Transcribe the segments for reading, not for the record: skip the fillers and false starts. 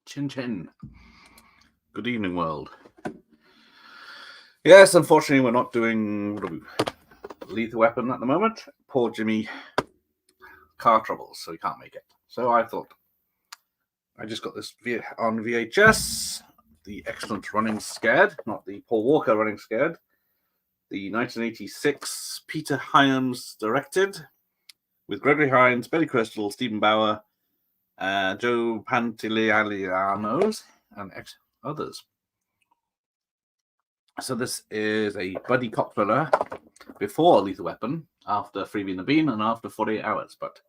Chin chin. Good evening, world. Yes, unfortunately, we're not doing Lethal Weapon at the moment. Poor Jimmy, car troubles, so he can't make it. So I thought, I just got this on VHS, the excellent Running Scared, not the Paul Walker Running Scared, the 1986 Peter Hyams directed, with Gregory Hines, Billy Crystal, Stephen Bauer, Joe Pantoliano, and others. So this is a buddy cop thriller before Lethal Weapon, after Freebie and the Bean, and after 48 Hours. But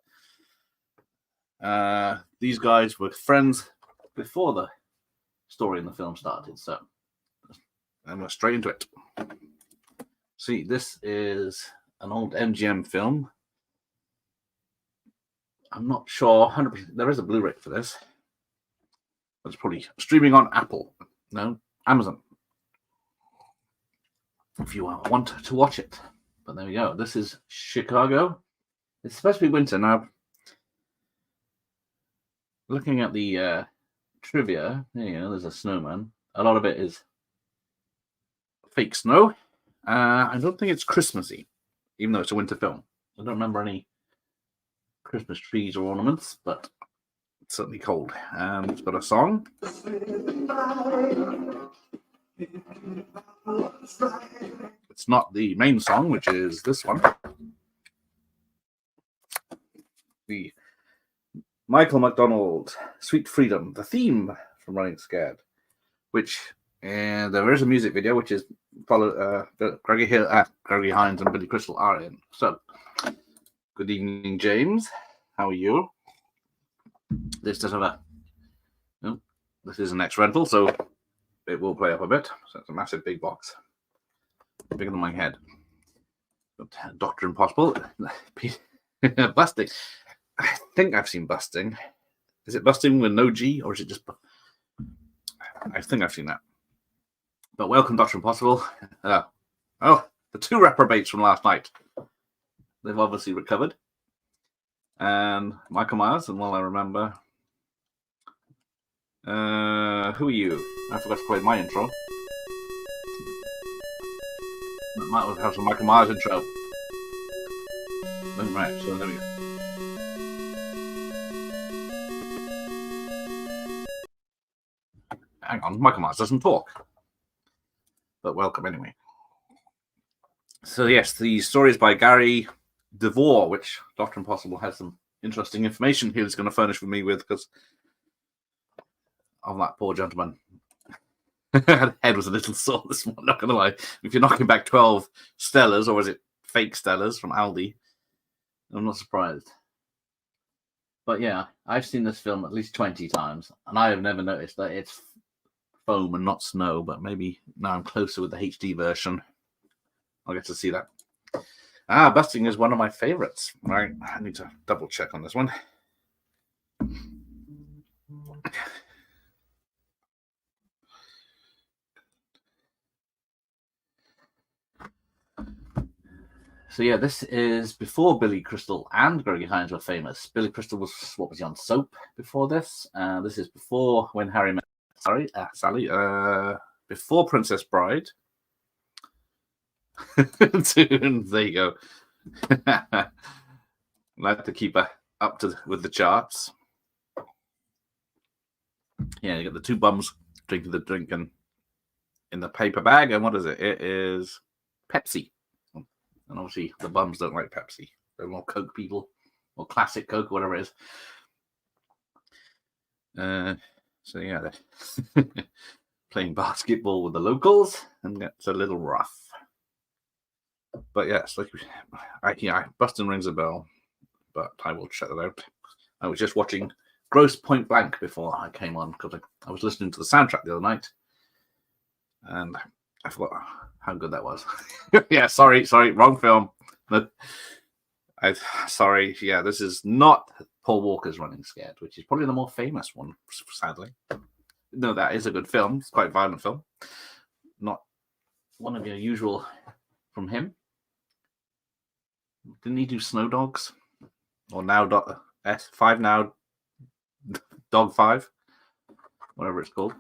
these guys were friends before the story in the film started. So and we're straight into it. See, this is an old MGM film. I'm not sure 100%. There is a Blu-ray for this. It's probably streaming on Apple. No, Amazon. If you want to watch it. But there we go. This is Chicago. It's supposed to be winter. Now, looking at the trivia, there's a snowman. A lot of it is fake snow. I don't think it's Christmassy, even though it's a winter film. I don't remember any Christmas trees or ornaments, but it's certainly cold. It's got a song. It's not the main song, which is this one. The Michael McDonald, Sweet Freedom, the theme from Running Scared, which there is a music video, which is Gregory Hines and Billy Crystal are in. So, good evening, James. How are you? This does have this is an X rental, so it will play up a bit. So it's a massive big box, bigger than my head. But Dr. Impossible, Busting. I think I've seen Busting. Is it Busting with no G, or is it just? I think I've seen that. But welcome, Dr. Impossible. The two reprobates from last night. They've obviously recovered. And Michael Myers, and while I remember, who are you? I forgot to play my intro. Might well have some Michael Myers intro. Right, so there we go. Hang on, Michael Myers doesn't talk. But welcome anyway. So yes, the story is by Gary DeVore, which Dr. Impossible has some interesting information he was going to furnish with me with because of that poor gentleman. Head was a little sore this morning, not going to lie. If you're knocking back 12 Stellas, or is it fake Stellas from Aldi, I'm not surprised. But yeah, I've seen this film at least 20 times, and I have never noticed that it's foam and not snow, but maybe now I'm closer with the HD version. I'll get to see that. Busting is one of my favorites. Right, I need to double check on this one. So yeah, this is before Billy Crystal and Gregory Hines were famous. Billy Crystal was on Soap before this. This is before When Harry Met Sally. Before Princess Bride. There you go. Like to keep up to with the charts. Yeah, you got the two bums drinking the drink in the paper bag, and what is it? It is Pepsi. And obviously, the bums don't like Pepsi. They're more Coke people, or classic Coke, or whatever it is. So yeah, they're playing basketball with the locals, and it's a little rough. But yes, Bustin' rings a bell, but I will check that out. I was just watching Gross Point Blank before I came on because I was listening to the soundtrack the other night, and I forgot how good that was. Yeah, sorry, wrong film. Sorry. Yeah, this is not Paul Walker's Running Scared, which is probably the more famous one, sadly. No, that is a good film. It's quite a violent film. Not one of your usual from him. Didn't he do Snow Dogs? Or now S5 now Dog 5? whatever it's called.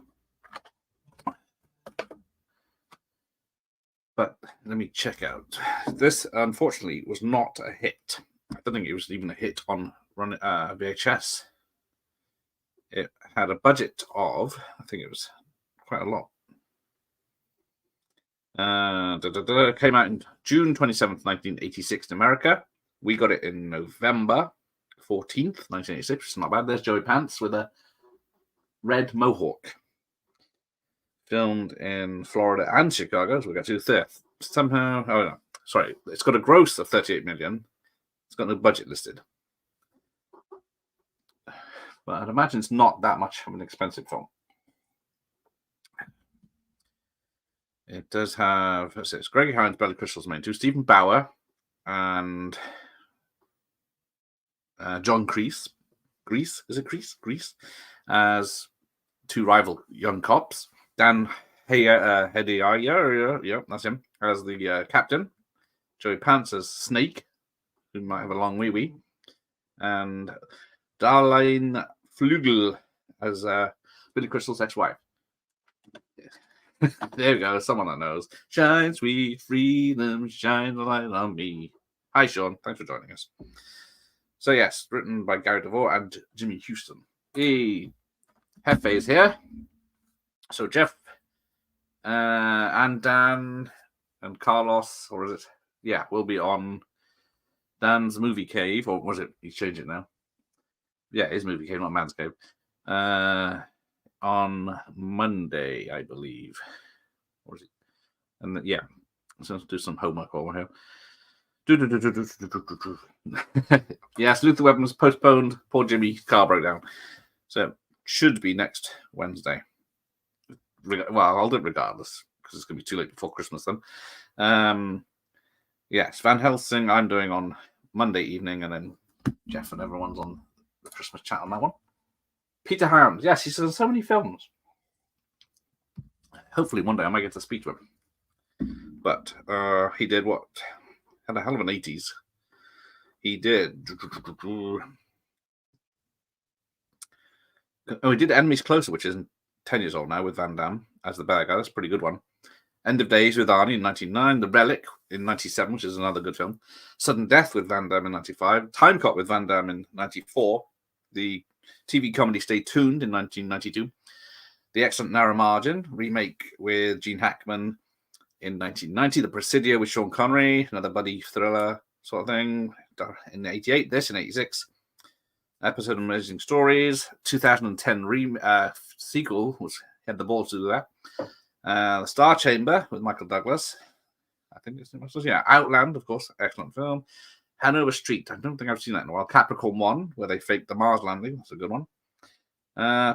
But let me check out. This, unfortunately, was not a hit. I don't think it was even a hit on VHS. It had a budget of, I think it was quite a lot. Came out in June 27th, 1986 in America. We got it in November 14th, 1986, which is not bad. There's Joey Pants with a red mohawk. Filmed in Florida and Chicago, so we got to third. Somehow, oh no, sorry, it's got a gross of 38 million. It's got no budget listed. But I'd imagine it's not that much of an expensive film. It does have, it's Gregory Hines, Billy Crystal's main two, Stephen Bauer, and John Kreese. Is it Kreese? As two rival young cops. Dan Hedaya, yeah, that's him, as the captain. Joey Pants as Snake, who might have a long wee-wee. And Darlene Flugel as Billy Crystal's ex-wife. There we go, someone that knows. Shine, sweet freedom, shine the light on me. Hi, Sean. Thanks for joining us. So, yes, written by Gary DeVore and Jimmy Houston. Hefe is here. So, Jeff and Dan and Carlos, or is it? Yeah, will be on Dan's Movie Cave, or was it? He's changed it now. Yeah, it is Movie Cave, not Man's Cave. On Monday, I believe. Or is it? And yeah, so let's do some homework over here. Yes, Luther Weapon was postponed. Poor Jimmy car broke down. So it should be next Wednesday. Well, I'll do it regardless because it's going to be too late before Christmas then. Yes, Van Helsing I'm doing on Monday evening, and then Jeff and everyone's on the Christmas chat on that one. Peter Hound, yes, he's done so many films. Hopefully one day I might get to speak to him. But he did what? Had a hell of an 80s. He did. Oh, he did Enemies Closer, which is 10 years old now, with Van Damme as the bad guy. That's a pretty good one. End of Days with Arnie in 1999. The Relic in 1997, which is another good film. Sudden Death with Van Damme in 1995. Time Cop with Van Damme in 1994. The TV comedy Stay Tuned in 1992. The Excellent Narrow Margin remake with Gene Hackman in 1990. The Presidio with Sean Connery, another buddy thriller sort of thing, in 88. This in 86. Episode of Amazing Stories. 2010 sequel, which had the balls to do that. The Star Chamber with Michael Douglas. I think it's Outland, of course, excellent film. Hanover Street. I don't think I've seen that in a while. Capricorn 1, where they faked the Mars landing. That's a good one.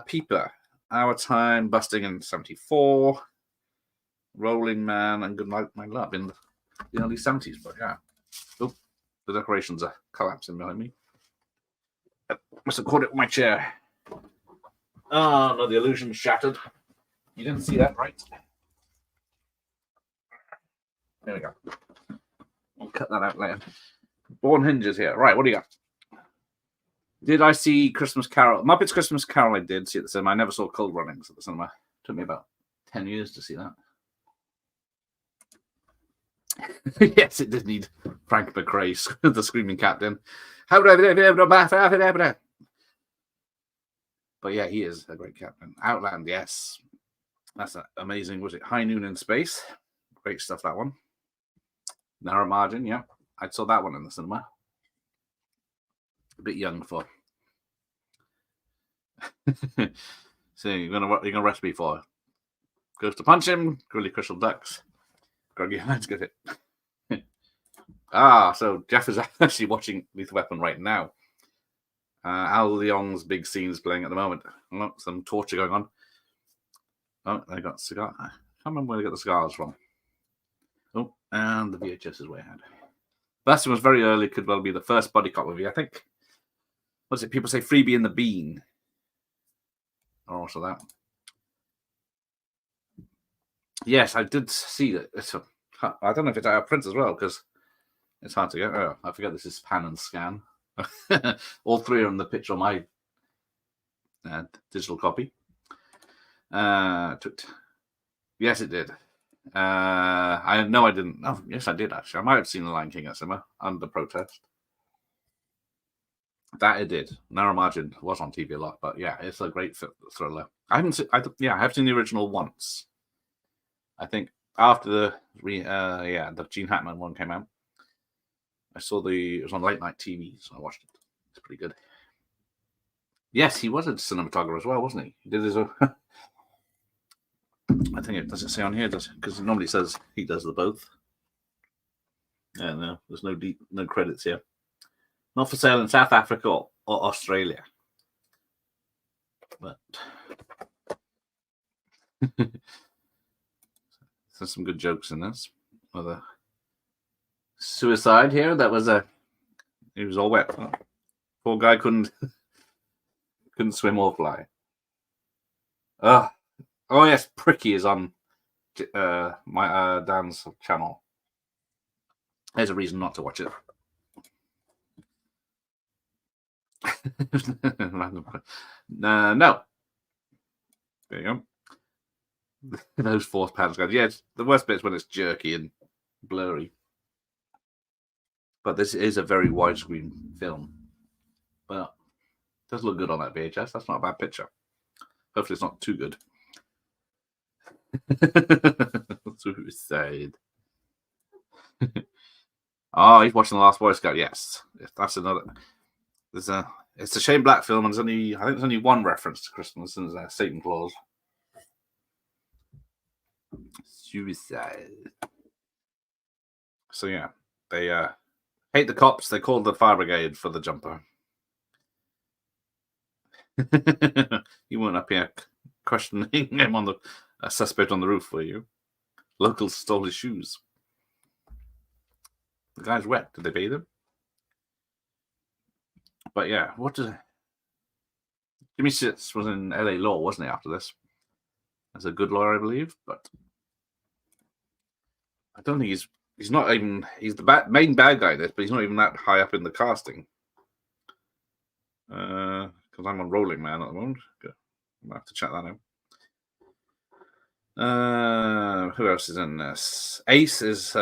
Peeper. Our Time, Busting in 74. Rolling Man and Good Night, My Love in the early 70s. But yeah. Oh, the decorations are collapsing behind me. I must have caught it with my chair. Oh, no, the illusion's shattered. You didn't see that, right? There we go. I'll cut that out later. Born Hinges here. Right, what do you got? Did I see Christmas Carol? Muppets Christmas Carol I did see at the cinema. I never saw Cold Runnings at the cinema. It took me about 10 years to see that. Yes, it did need Frank McRae, the screaming captain. But yeah, he is a great captain. Outland, yes. That's amazing. Was it High Noon in Space? Great stuff, that one. Narrow Margin, yeah. I saw that one in the cinema. A bit young for. So you're gonna recipe for Goes to Punch Him, Grilly Crystal Ducks. Groggy Hands, get it. So Jeff is actually watching Lethal Weapon right now. Al Leong's big scene is playing at the moment. Some torture going on. Oh, they got cigar. I can't remember where they got the cigars from. Oh, and the VHS is way ahead. Bastion was very early, could well be the first body cop movie, I think. What's it? People say Freebie and the Bean. Or also that. Yes, I did see that. I don't know if it's out of print as well, because it's hard to get. Oh, I forget this is Pan and Scan. All three are in the picture on my digital copy. Yes, it did. I know I didn't. Oh, yes, I did actually. I might have seen The Lion King at cinema under protest. That it did. Narrow Margin was on TV a lot, but yeah, it's a great thriller. I haven't. I have seen the original once. I think after the Gene Hackman one came out. I saw it was on late night TV, so I watched it. It's pretty good. Yes, he was a cinematographer as well, wasn't he? He did his own. I think it does it say on here, because it normally says he does the both. Yeah, no, there's no credits here. Not for sale in South Africa or Australia. But there's some good jokes in this. With a suicide here, he was all wet. Oh, poor guy couldn't swim or fly. Oh yes, Pricky is on my Dan's channel. There's a reason not to watch it. No. There you go. Those fourth pounds guys. Yeah, the worst bit is when it's jerky and blurry. But this is a very widescreen film. But it does look good on that VHS. That's not a bad picture. Hopefully it's not too good. Suicide. Oh, he's watching The Last Boy Scout. Yes. That's another. It's a Shane Black film, and I think there's only one reference to Christmas, and it's Satan Claus. Suicide. So yeah, they hate the cops. They called the fire brigade for the jumper. You weren't up here questioning him on a suspect on the roof, were you? Locals stole his shoes. The guy's wet. Did they bathe him? But yeah, what does Jimmy Sitz was in LA Law, wasn't he? After this, as a good lawyer, I believe, but I don't think he's not even he's the main bad guy in this, but he's not even that high up in the casting. Because I'm on Rolling Man at the moment. Good. I'm gonna have to check that out. Who else is in this? Ace is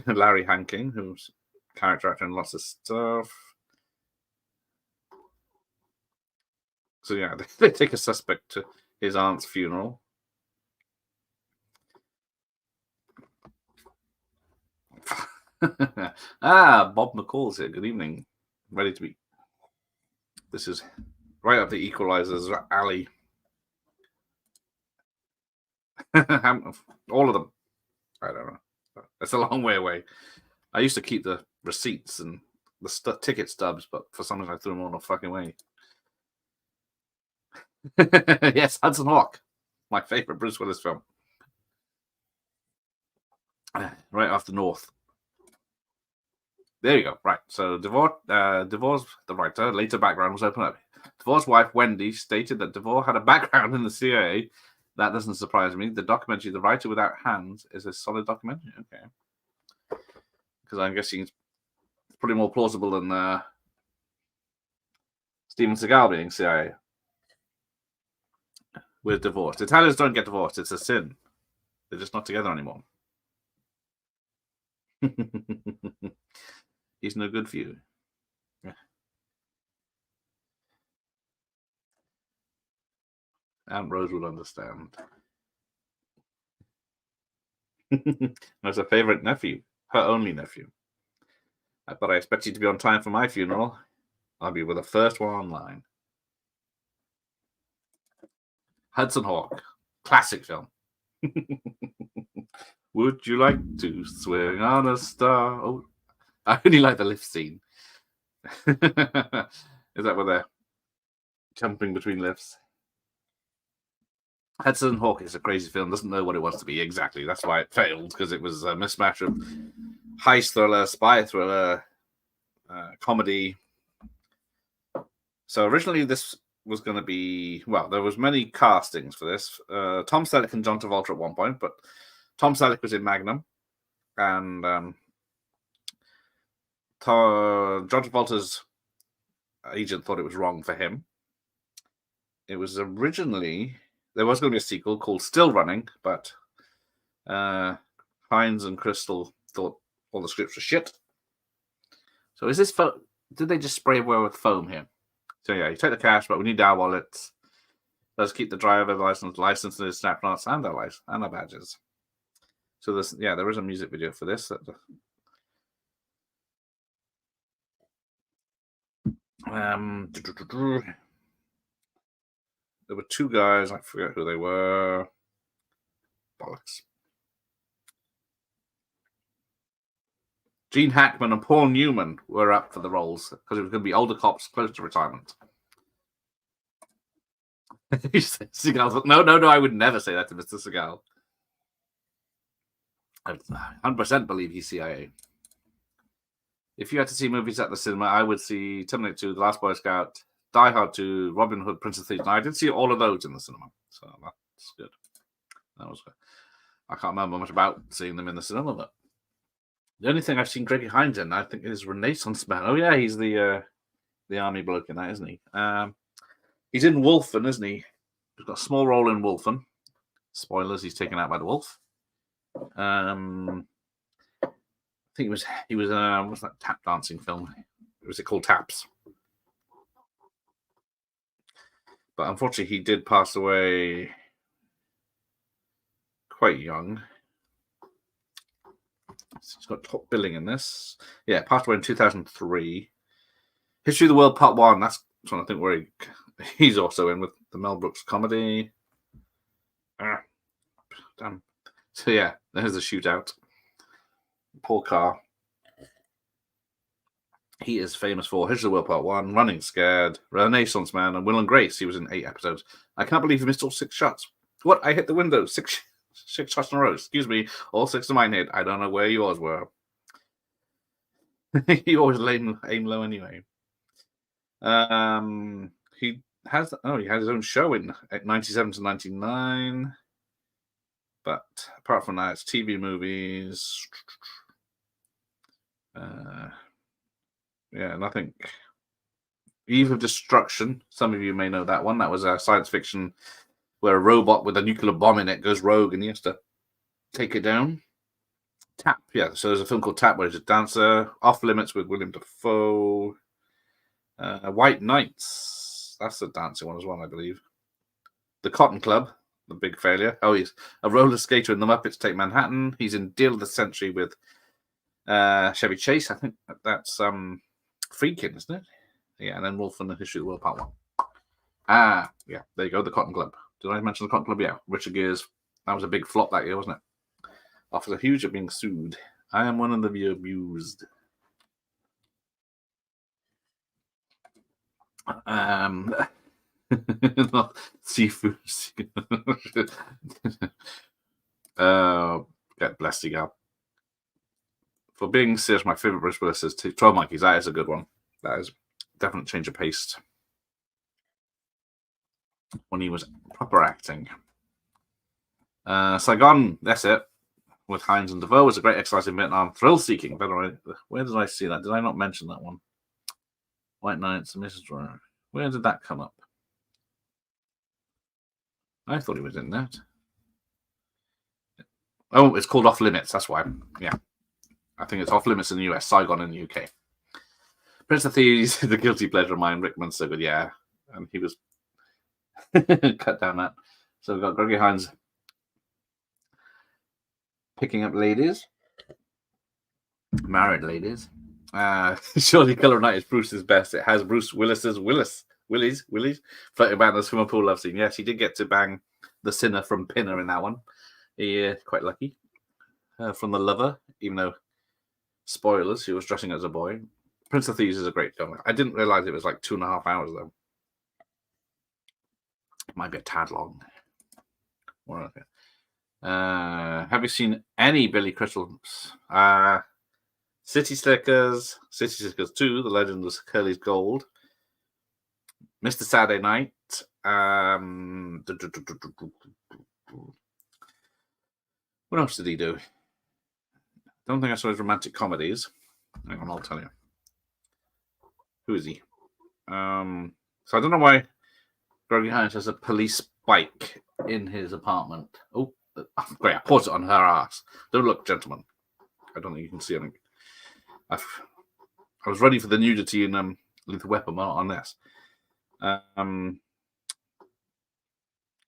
Larry Hanking, who's character actor in lots of stuff. So yeah, they take a suspect to his aunt's funeral. Bob McCall's here. Good evening. Ready to be. This is right up the Equalizer's alley. All of them. I don't know. It's a long way away. I used to keep the receipts and the ticket stubs, but for some reason I threw them all the fucking way. Yes, Hudson Hawk. My favorite Bruce Willis film. Right after North. There you go. Right. So DeVore, the writer, later background was opened up. DeVore's wife, Wendy, stated that DeVore had a background in the CIA. That doesn't surprise me. The documentary, The Writer Without Hands, is a solid documentary. Okay. Because I'm guessing it's pretty more plausible than Steven Seagal being CIA. We're divorced. Italians don't get divorced. It's a sin. They're just not together anymore. He's no good for you. Aunt Rose would understand. That's a favorite nephew, her only nephew. But I expect you to be on time for my funeral. I'll be with the first one online. Hudson Hawk, classic film. Would you like to swing on a star? Oh, I really like the lift scene. Is that where they're jumping between lifts? Hudson Hawk is a crazy film. Doesn't know what it wants to be exactly. That's why it failed, because it was a mismatch of heist thriller, spy thriller, comedy. So originally this was going to be, well, there was many castings for this. Tom Selleck and John Travolta at one point, but Tom Selleck was in Magnum, and John Travolta's agent thought it was wrong for him. It was originally there was going to be a sequel called Still Running, but Hines and Crystal thought all the scripts were shit. So is this did they just spray away with foam here? So yeah, you take the cash, but we need our wallets. Let's keep the driver licenses, snap-knots, and our badges. So there is a music video for this. There were two guys, I forget who they were. Bollocks. Gene Hackman and Paul Newman were up for the roles because it was going to be older cops close to retirement. Seagal, no, I would never say that to Mr. Seagal. I 100% believe he's CIA. If you had to see movies at the cinema, I would see Terminator 2, The Last Boy Scout, Die Hard 2, Robin Hood, Prince of Thieves. Now, I did see all of those in the cinema, so that's good. That was good. I can't remember much about seeing them in the cinema, but the only thing I've seen Gregory Hines in, I think, is Renaissance Man. Oh yeah, he's the army bloke in that, isn't he? He's in Wolfen, isn't he? He's got a small role in Wolfen. Spoilers: he's taken out by the wolf. I think he was what's that tap dancing film? Was it called Taps? But unfortunately, he did pass away quite young. He's got top billing in this. Yeah, passed away in 2003. History of the World Part 1. That's one I think where he's also in with the Mel Brooks comedy. Damn. So yeah, there's the shootout. Paul Carr. He is famous for History of the World Part 1, Running Scared, Renaissance Man, and Will and Grace. He was in 8 episodes. I can't believe he missed all 6 shots. What? I hit the window 6 shots in a row. Excuse me. All 6 of mine hit. I don't know where yours were. You always aim low anyway. He has his own show in 97 to 99. But apart from that, it's TV movies. Nothing. Eve of Destruction. Some of you may know that one. That was a science fiction where a robot with a nuclear bomb in it goes rogue and he has to take it down. Tap. Yeah, so there's a film called Tap where he's a dancer. Off Limits with William Dafoe. White Knights. That's the dancing one as well, I believe. The Cotton Club. The Big Failure. Oh, he's a roller skater in The Muppets Take Manhattan. He's in Deal of the Century with Chevy Chase. I think that's Friedkin, isn't it? Yeah, and then Wolf and the History of the World Part 1. Yeah, there you go, the Cotton Club. Did I mention the Cotton Club? Yeah, Richard Gere's. That was a big flop that year, wasn't it? Offers a huge of being sued. I am one of the abused. Not seafood. God bless you, gal. For being serious, my favorite Bruce Willis is 12 Monkeys. That is a good one. That is definitely change of pace when he was proper acting. Saigon, that's it. With Hines and DeVoe was a great exercise in Vietnam. Thrill seeking. Where did I see that? Did I not mention that one? White Knights and Mrs. Roy. Where did that come up? I thought he was in that. Oh, it's called Off Limits. That's why. Yeah. I think it's Off Limits in the US, Saigon in the UK. Prince of Thieves, the guilty pleasure of mine. Rickman's so good, yeah. And he was cut down that. So we've got Gregory Hines picking up ladies. Married ladies. Surely Color of Night is Bruce's best. It has Bruce Willis's Willies floating about in the swimming pool love scene. Yes, he did get to bang the sinner from Pinner in that one. He quite lucky. From The Lover, even though, spoilers, he was dressing as a boy. Prince of Thieves is a great film. I didn't realize it was like 2.5 hours, though. It might be a tad long. Have you seen any Billy Crystal? City Slickers 2, The Legend of Curly's Gold, Mr. Saturday Night. What else did he do? Don't think I saw his romantic comedies. Hang on, I'll tell you. Who is he? So I don't know why Gregory Hines has a police bike in his apartment. Oh, great! I paused it on her ass. Don't look, gentlemen. I don't think you can see anything. I was ready for the nudity in Lethal Weapon, but not on this.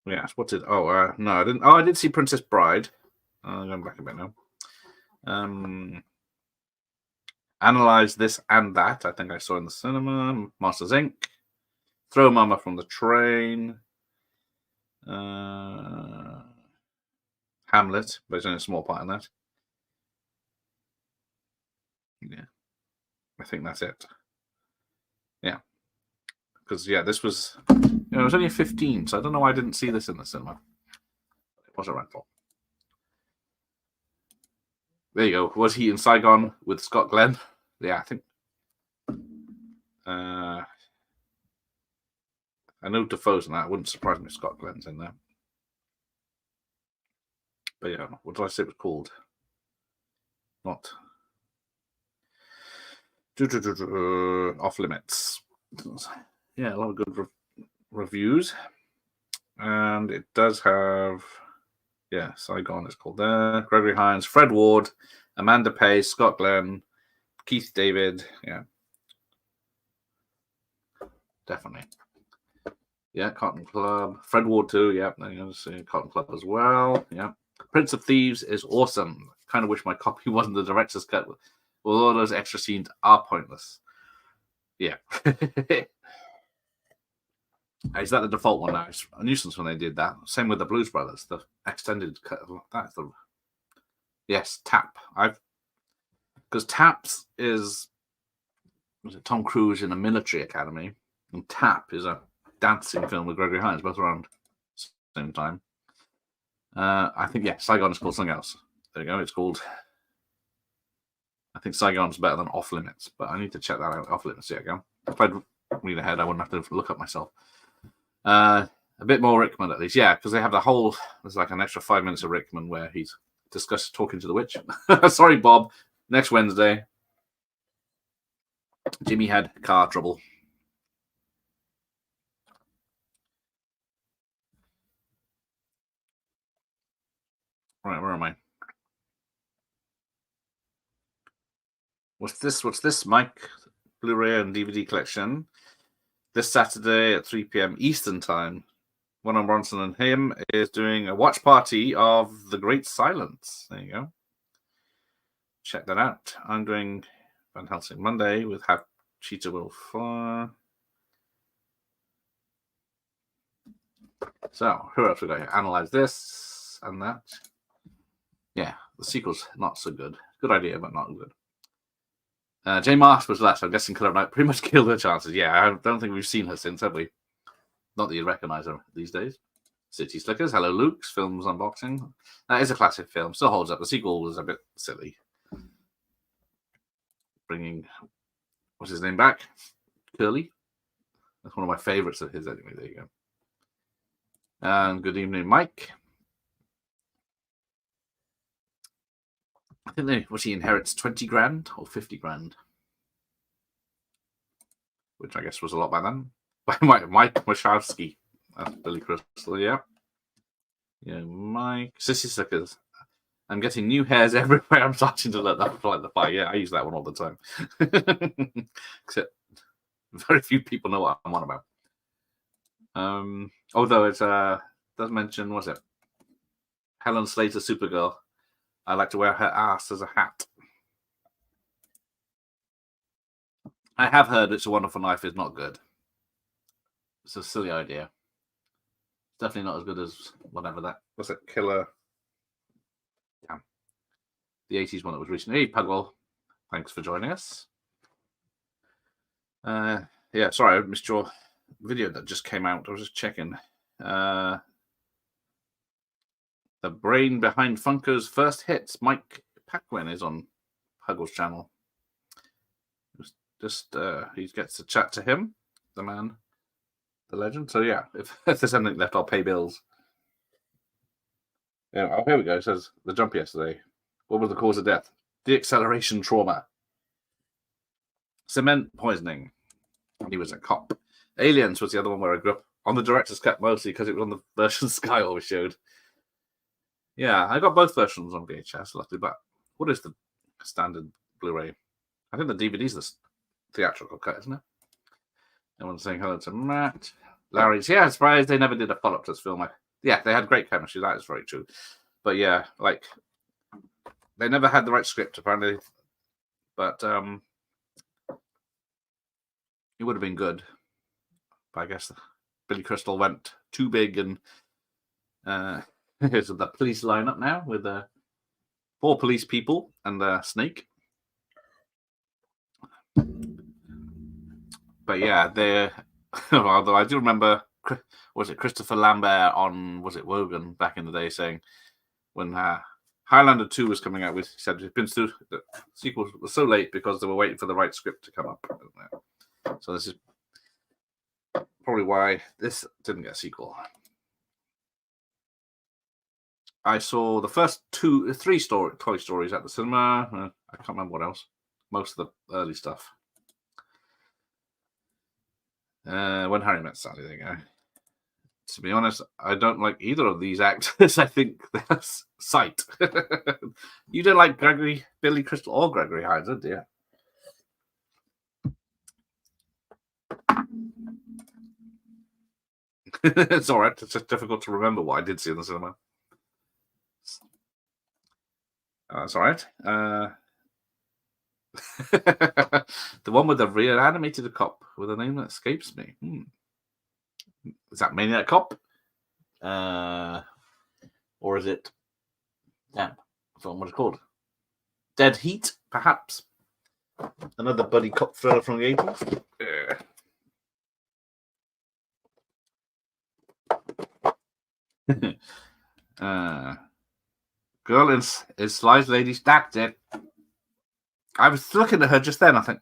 Yes, what's it? Oh, no, I didn't. Oh, I did see Princess Bride. I'm going back a bit now. Analyze This and That. I think I saw in the cinema. Monsters Inc. Throw Mama from the Train. Hamlet, but it's only a small part in that. Yeah, I think that's it. Yeah, because this was, it was only 15, so I don't know why I didn't see this in the cinema. It was a rental. There you go. Was he in Saigon with Scott Glenn? Yeah, I think. I know Defoe's in that. It wouldn't surprise me if Scott Glenn's in there. But yeah, what did I say it was called? Not Off Limits. Yeah, a lot of good reviews. And it does have, Saigon is called there. Gregory Hines, Fred Ward, Amanda Pace, Scott Glenn, Keith David. Yeah. Definitely. Yeah, Cotton Club. Fred Ward too. Yeah, I'm going to see Cotton Club as well. Yeah. Prince of Thieves is awesome. Kind of wish my copy wasn't the director's cut. Well, all those extra scenes are pointless. Yeah. Is that the default one now? It's a nuisance when they did that. Same with the Blues Brothers, the extended cut. That's the Tap. Because Taps is Tom Cruise in a military academy, and Tap is a dancing film with Gregory Hines, both around the same time. I think Saigon is called something else. There you go. It's called. I think Saigon's better than Off Limits, but I need to check that out. Off Limits, there you go. If I'd read ahead, I wouldn't have to look up myself. A bit more Rickman, at least, because they have there's like an extra 5 minutes of Rickman where he's talking to the witch. Sorry, Bob. Next Wednesday, Jimmy had car trouble. Right, where am I? What's this, Mike? Blu-ray and DVD collection. This Saturday at 3 p.m. Eastern Time. One on Bronson and him is doing a watch party of The Great Silence. There you go. Check that out. I'm doing Van Helsing Monday with How Cheetah Will Fly. So, who else we got here? Analyze This and That. Yeah, the sequel's not so good. Good idea, but not good. Jane Marsh was last. I'm guessing Killer Knight pretty much killed her chances. Yeah, I don't think we've seen her since, have we? Not that you recognize her these days. City Slickers, Hello Luke's Films Unboxing. That is a classic film. Still holds up. The sequel was a bit silly. Bringing, what's his name back? Curly. That's one of my favorites of his anyway. There you go. And good evening, Mike. I think he inherits 20 grand or 50 grand. Which I guess was a lot by then. By Mike Wachowski. That's Billy Crystal, yeah. Yeah, Mike. Sissy Slickers. I'm getting new hairs everywhere. I'm starting to let that fly the fire. Yeah, I use that one all the time. Except very few people know what I'm on about. Although it does mention, what's it? Helen Slater, Supergirl. I like to wear her ass as a hat. I have heard It's a Wonderful Life is not good. It's a silly idea. It's definitely not as good as whatever that was. It Killer. Yeah. The 80s one that was recently. Hey, Pugwell. Thanks for joining us. Yeah, sorry, I missed your video that just came out. I was just checking. The brain behind Funko's first hits, Mike Paquin, is on Pugwell's channel. Just he gets to chat to him, the man, the legend. So yeah, if there's anything left, I'll pay bills. Yeah, oh, here we go. It says the jump yesterday. What was the cause of death? Deacceleration trauma. Cement poisoning. He was a cop. Aliens was the other one where I grew up on the director's cut mostly because it was on the version Sky always showed. Yeah, I got both versions on VHS, luckily, but what is the standard Blu-ray? I think the DVD's the theatrical cut, isn't it? Everyone's saying hello to Matt. Larry's, yeah, I'm surprised they never did a follow-up to this film. Yeah, they had great chemistry, that is very true. But yeah, like, they never had the right script, apparently. But it would have been good. But I guess Billy Crystal went too big, and here's the police lineup now with 4 police people and Snake. But yeah, they're although I do remember, was it Christopher Lambert on, was it Wogan back in the day, saying when Highlander 2 was coming out, he said it's been through, the sequel was so late because they were waiting for the right script to come up. So this is probably why this didn't get a sequel. I saw the first 3 Toy Stories at the cinema. I can't remember what else. Most of the early stuff. When Harry Met Sally, there you go. To be honest, I don't like either of these actors. I think they're sight. You don't like Billy Crystal or Gregory Hines, do you? It's all right. It's just difficult to remember what I did see in the cinema. That's all right. The one with the reanimated cop with a name that escapes me. Is that Maniac Cop? Or is it? Damn, I forgot what it's called. Dead Heat, perhaps. Another buddy cop thriller from the 80s. Girl is Sly's Lady Stacked it. I was looking at her just then. I think,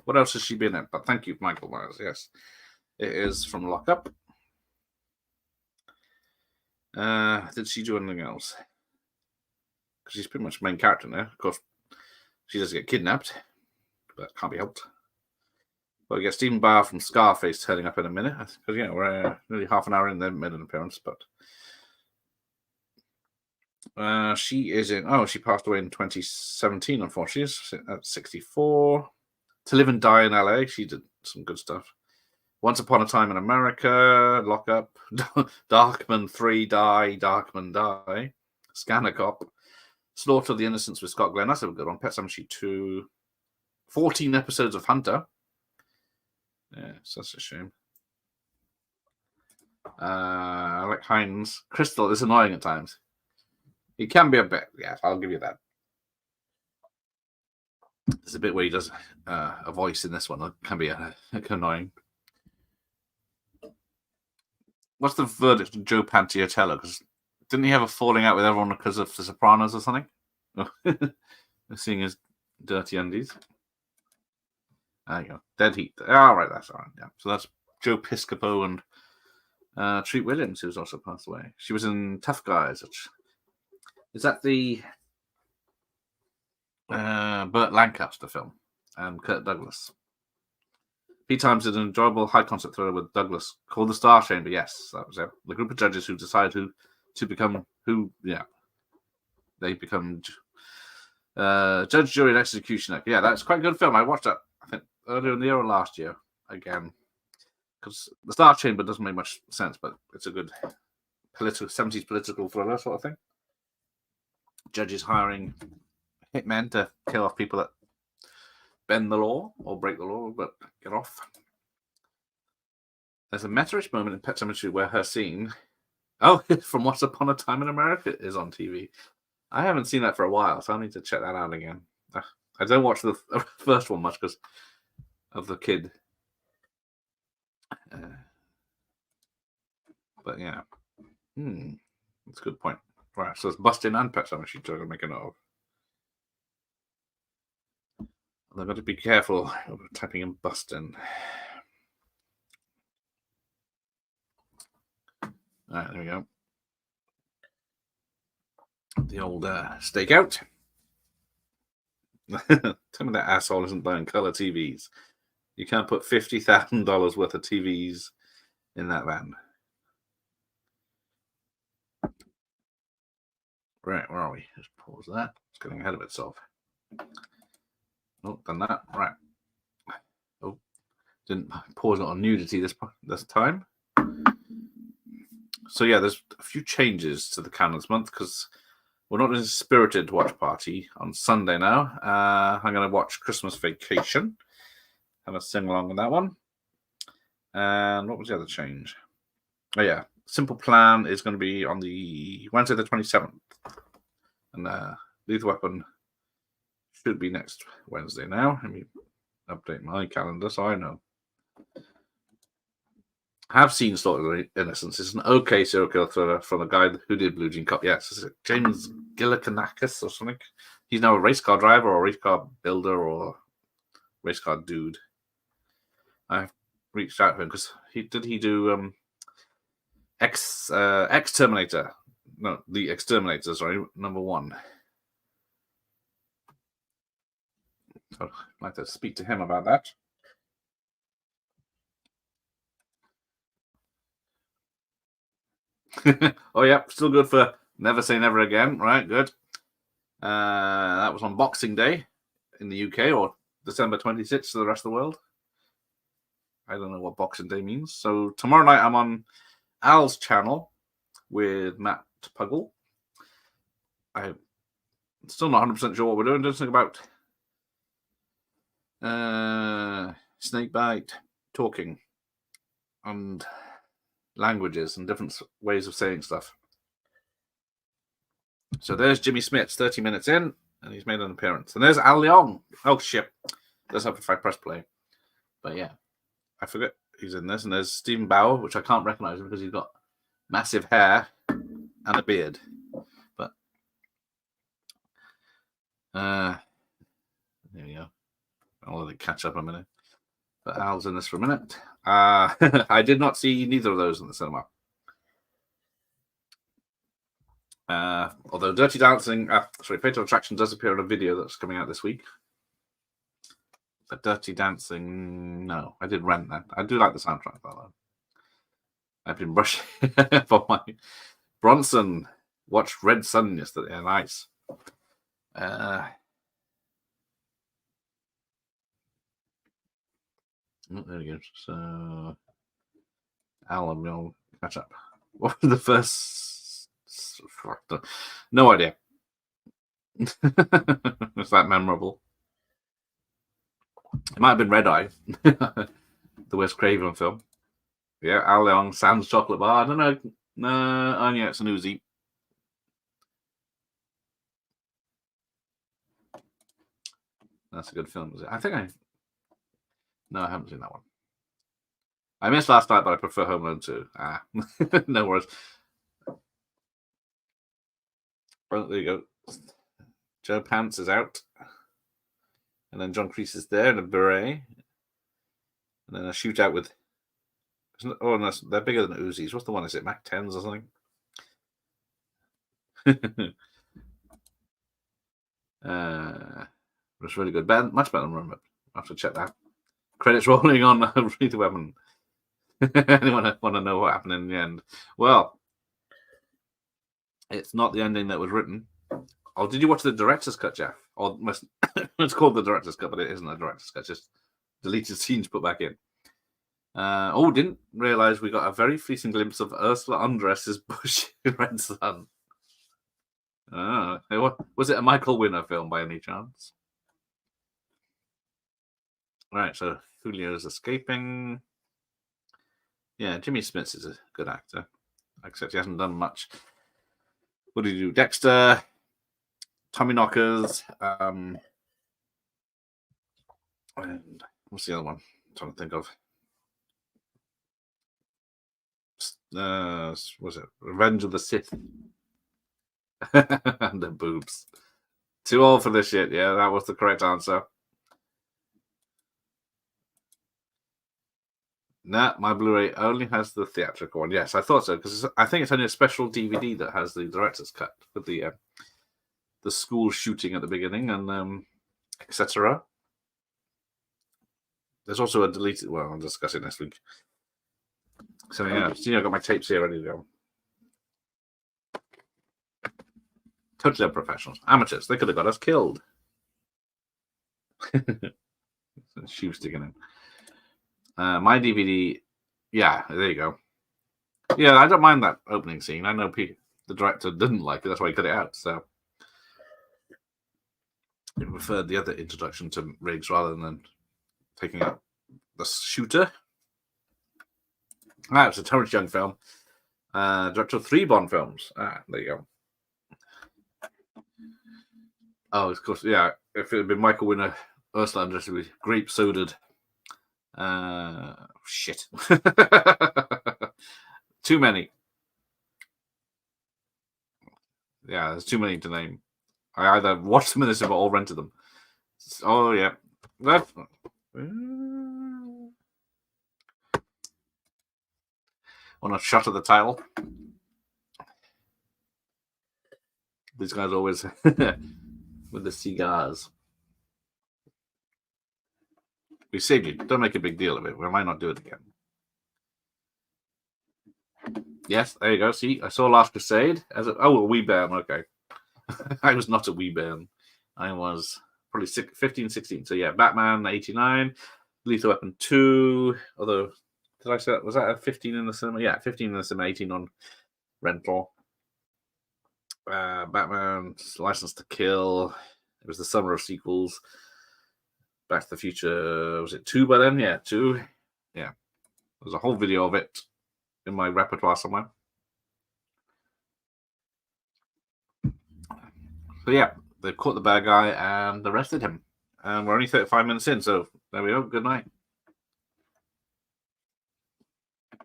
what else has she been in? But thank you, Michael Myers. Yes, it is from Lock Up. Did she do anything else? Because she's pretty much the main character now. Of course, she does get kidnapped, but can't be helped. Well, we get Stephen Barr from Scarface turning up in a minute. Because, we're nearly half an hour in, then made an appearance. But she is in... Oh, she passed away in 2017, unfortunately. She's at 64. To Live and Die in LA. She did some good stuff. Once Upon a Time in America, Lock Up, Darkman 3, Die, Darkman Die, Scanner Cop, Slaughter of the Innocents with Scott Glenn. That's a good one. Pet Sematary 2, 14 episodes of Hunter. Yeah, so that's a shame. Alec Hines. Crystal is annoying at times. He can be a bit, yeah, I'll give you that. There's a bit where he does a voice in this one that can be annoying. What's the verdict of Joe Pantoliano? Because didn't he have a falling out with everyone because of The Sopranos or something? Seeing his dirty undies. There you go. Dead Heat. All right, that's all right. Yeah. So that's Joe Piscopo and Treat Williams, who's also passed away. She was in Tough Guys. Is that the Burt Lancaster film? And Kirk Douglas. Pete Times did an enjoyable high-concept thriller with Douglas called The Star Chamber. Yes, that was it. The group of judges who decide who to become who. Yeah, they become judge, jury, and executioner. Yeah, that's quite a good film. I watched that, I think, earlier in the year or last year again, because The Star Chamber doesn't make much sense, but it's a good 70s political thriller sort of thing. Judges hiring hitmen to kill off people that bend the law or break the law, but get off. There's a meta-ish moment in Pet Sematary where her scene, from Once Upon a Time in America, is on TV. I haven't seen that for a while, so I need to check that out again. I don't watch the first one much because of the kid. But yeah. That's a good point. Right, so it's Bustin' and Pet Sematary to make a note of. I've got to be careful of typing in Bustin'. All right, there we go. The old stakeout. Tell me that asshole isn't buying color TVs. You can't put $50,000 worth of TVs in that van. Right, where are we? Just pause that. It's getting ahead of itself. Oh, done that. Right. Oh, didn't pause it on nudity this time. So yeah, there's a few changes to the canon this month because we're not in a spirited watch party on Sunday now. I'm going to watch Christmas Vacation. Have a sing along with that one. And what was the other change? Oh yeah, Simple Plan is going to be on the Wednesday the 27th. And Lethal Weapon should be next Wednesday now. Let me update my calendar so I know. I have seen Slaughter of the Innocents. It's an okay serial killer thriller from the guy who did Blue Jean Cop. Yes, is it James Gillikanakis or something? He's now a race car driver or a race car builder or race car dude. I've reached out to him because he do Exterminator. No, The Exterminator, sorry, #1. So I'd like to speak to him about that. Oh, yeah, still good for Never Say Never Again. Right, good. That was on Boxing Day in the UK, or December 26th for the rest of the world. I don't know what Boxing Day means. So tomorrow night I'm on Al's channel with Matt Puggle. I'm still not 100% sure what we're doing. Doing something about snakebite, talking, and languages and different ways of saying stuff. So there's Jimmy Smits, 30 minutes in, and he's made an appearance. And there's Al Leong. Oh, shit. Does have if I press play. But yeah, I forget he's in this. And there's Stephen Bauer, which I can't recognize him because he's got massive hair and a beard. But there you go. I'll let it catch up a minute. But Al's in this for a minute. I did not see neither of those in the cinema. Although Dirty Dancing, Fatal Attraction does appear in a video that's coming out this week. But Dirty Dancing, no, I did rent that. I do like the soundtrack, though. I've been brushing for my Bronson. Watched Red Sun yesterday. Nice. There we go. So, Alan, we'll catch up. What was the first? No idea. Was that memorable? It might have been Red Eye, the Wes Craven film. Yeah, Al Leong, Sam's Chocolate Bar. I don't know. No, oh yeah, it's an Uzi. That's a good film, is it? I think No, I haven't seen that one. I missed last night, but I prefer Home Alone 2. No worries. Well, there you go. Joe Pants is out. And then John Kreese is there in a beret. And then a shootout with... Oh, no, they're bigger than Uzis. What's the one? Is it Mac 10s or something? It's really good. Much better than Rumble. I have to check that. Credits rolling on Read the Weapon. Anyone want to know what happened in the end? Well, it's not the ending that was written. Oh, did you watch the director's cut, Jeff? Or it's called the director's cut, but it isn't a director's cut. Just deleted scenes put back in. Didn't realize we got a very fleeting glimpse of Ursula Andress as Bush in Red Sun. Was it a Michael Winner film by any chance? Right, so Julio's escaping. Yeah, Jimmy Smits is a good actor, except he hasn't done much. What did he do? Dexter, Tommyknockers, and what's the other one? I'm trying to think of. Was it Revenge of the Sith? And the boobs. Too old for this shit. Yeah, that was the correct answer. Nah, my Blu-ray only has the theatrical one. Yes, I thought so because I think it's only a special DVD that has the director's cut with the school shooting at the beginning and etc. There's also a deleted. Well, I'll discuss it next week. So yeah, I've got my tapes here ready to go. Totally unprofessional. Amateurs. They could have got us killed. Shoe sticking in. My DVD. Yeah, there you go. Yeah, I don't mind that opening scene. I know the director didn't like it. That's why he cut it out. So he preferred the other introduction to Riggs rather than taking out the shooter. It's a Terrence Young film. Director of 3 Bond films. There you go. Oh, of course, yeah. If it had been Michael Winner, Ursula Andress would be grape sodaed. Shit. Too many. Yeah, there's too many to name. I either watched them in the cinema or rented them. Oh, yeah. Want a shot of the title? These guys always with the cigars. We saved you. Don't make a big deal of it. We might not do it again. Yes, there you go. See, I saw Last Crusade as a wee bairn. Okay. I was not a wee bairn. I was probably 15, 16. So yeah, Batman 89, Lethal Weapon 2. Although, did I say that? Was that a 15 in the cinema? Yeah, 15 in the cinema, 18 on rental. Batman, License to Kill. It was the summer of sequels. Back to the Future, was it 2 by then? Yeah, 2. Yeah. There's a whole video of it in my repertoire somewhere. So yeah, they caught the bad guy and arrested him. And we're only 35 minutes in, so there we go. Good night. It's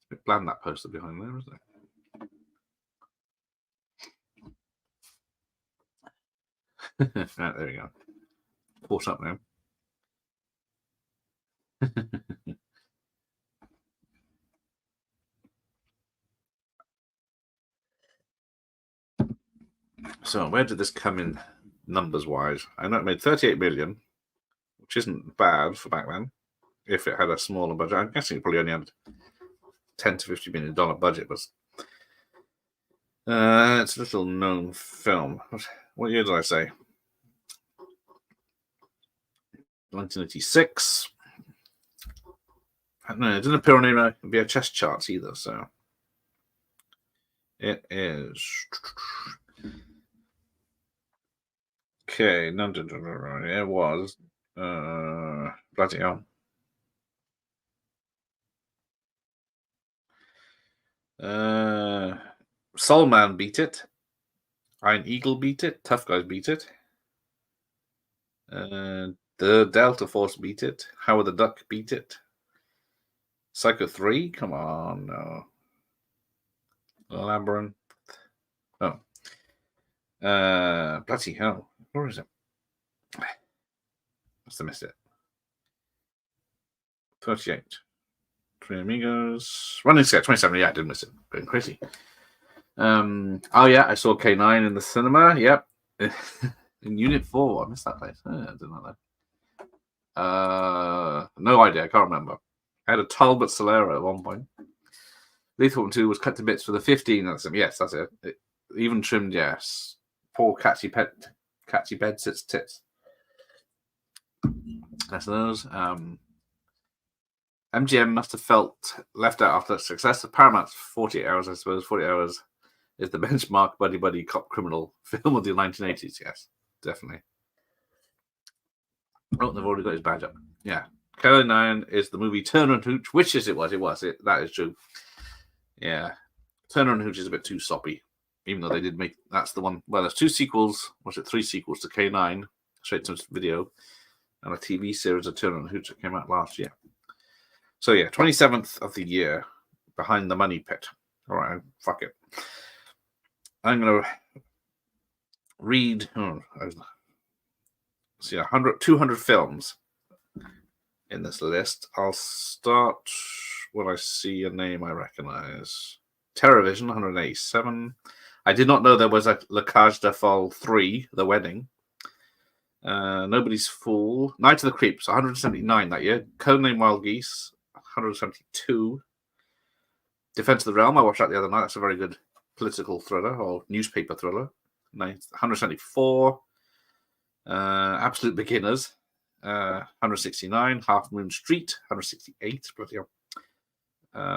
a bit bland, that poster behind there, isn't it? Right, there we go. Caught up now. So where did this come in numbers wise? I know it made 38 million, which isn't bad for back then. If it had a smaller budget, I'm guessing it probably only had $10 to $50 million budget. But it's a little known film. What year did I say? 1986. No, it didn't appear on any VHS charts either. So it is. Okay, no, it was bloody hell. Soul Man beat it. Iron Eagle beat it. Tough Guys beat it. The Delta Force beat it. Howard the Duck beat it. Psycho 3? Come on, no. Labyrinth. Oh. Bloody hell. Where is it? Must have missed it. 38. Three Amigos. Running Scared, 27. Yeah, I did miss it. Going crazy. Oh, yeah, I saw K9 in the cinema. Yep. In Unit 4. I missed that place. I didn't know that. No idea. I can't remember. I had a Talbot Solera at one point. Lethal Weapon 2 was cut to bits for the 15. Yes, that's it. Even trimmed, yes. Poor catchy bed sits tits. That's those. MGM must have felt left out after the success of Paramount's 48 Hours, I suppose. 48 Hours is the benchmark buddy cop criminal film of the 1980s. Yes, definitely. Oh, they've already got his badge up. Yeah. K9 is the movie Turner and Hooch, which is it was. That is true. Yeah. Turner and Hooch is a bit too soppy, even though they did make, that's the one. Well, there's 2 sequels, 3 sequels to K9, straight to video, and a TV series of Turner and Hooch that came out last year. So yeah, 27th of the year, Behind the Money Pit. All right, fuck it. I'm going to read, 200 films in this list. I'll start when I see a name I recognize. TerrorVision, 187. I did not know there was a La Cage de Fall 3, The Wedding. Nobody's Fool. Night of the Creeps, 179 that year. Codename Wild Geese, 172. Defense of the Realm, I watched that the other night. That's a very good political thriller or newspaper thriller. 174. Absolute Beginners. 169. Half Moon Street. 168. Bloody hell.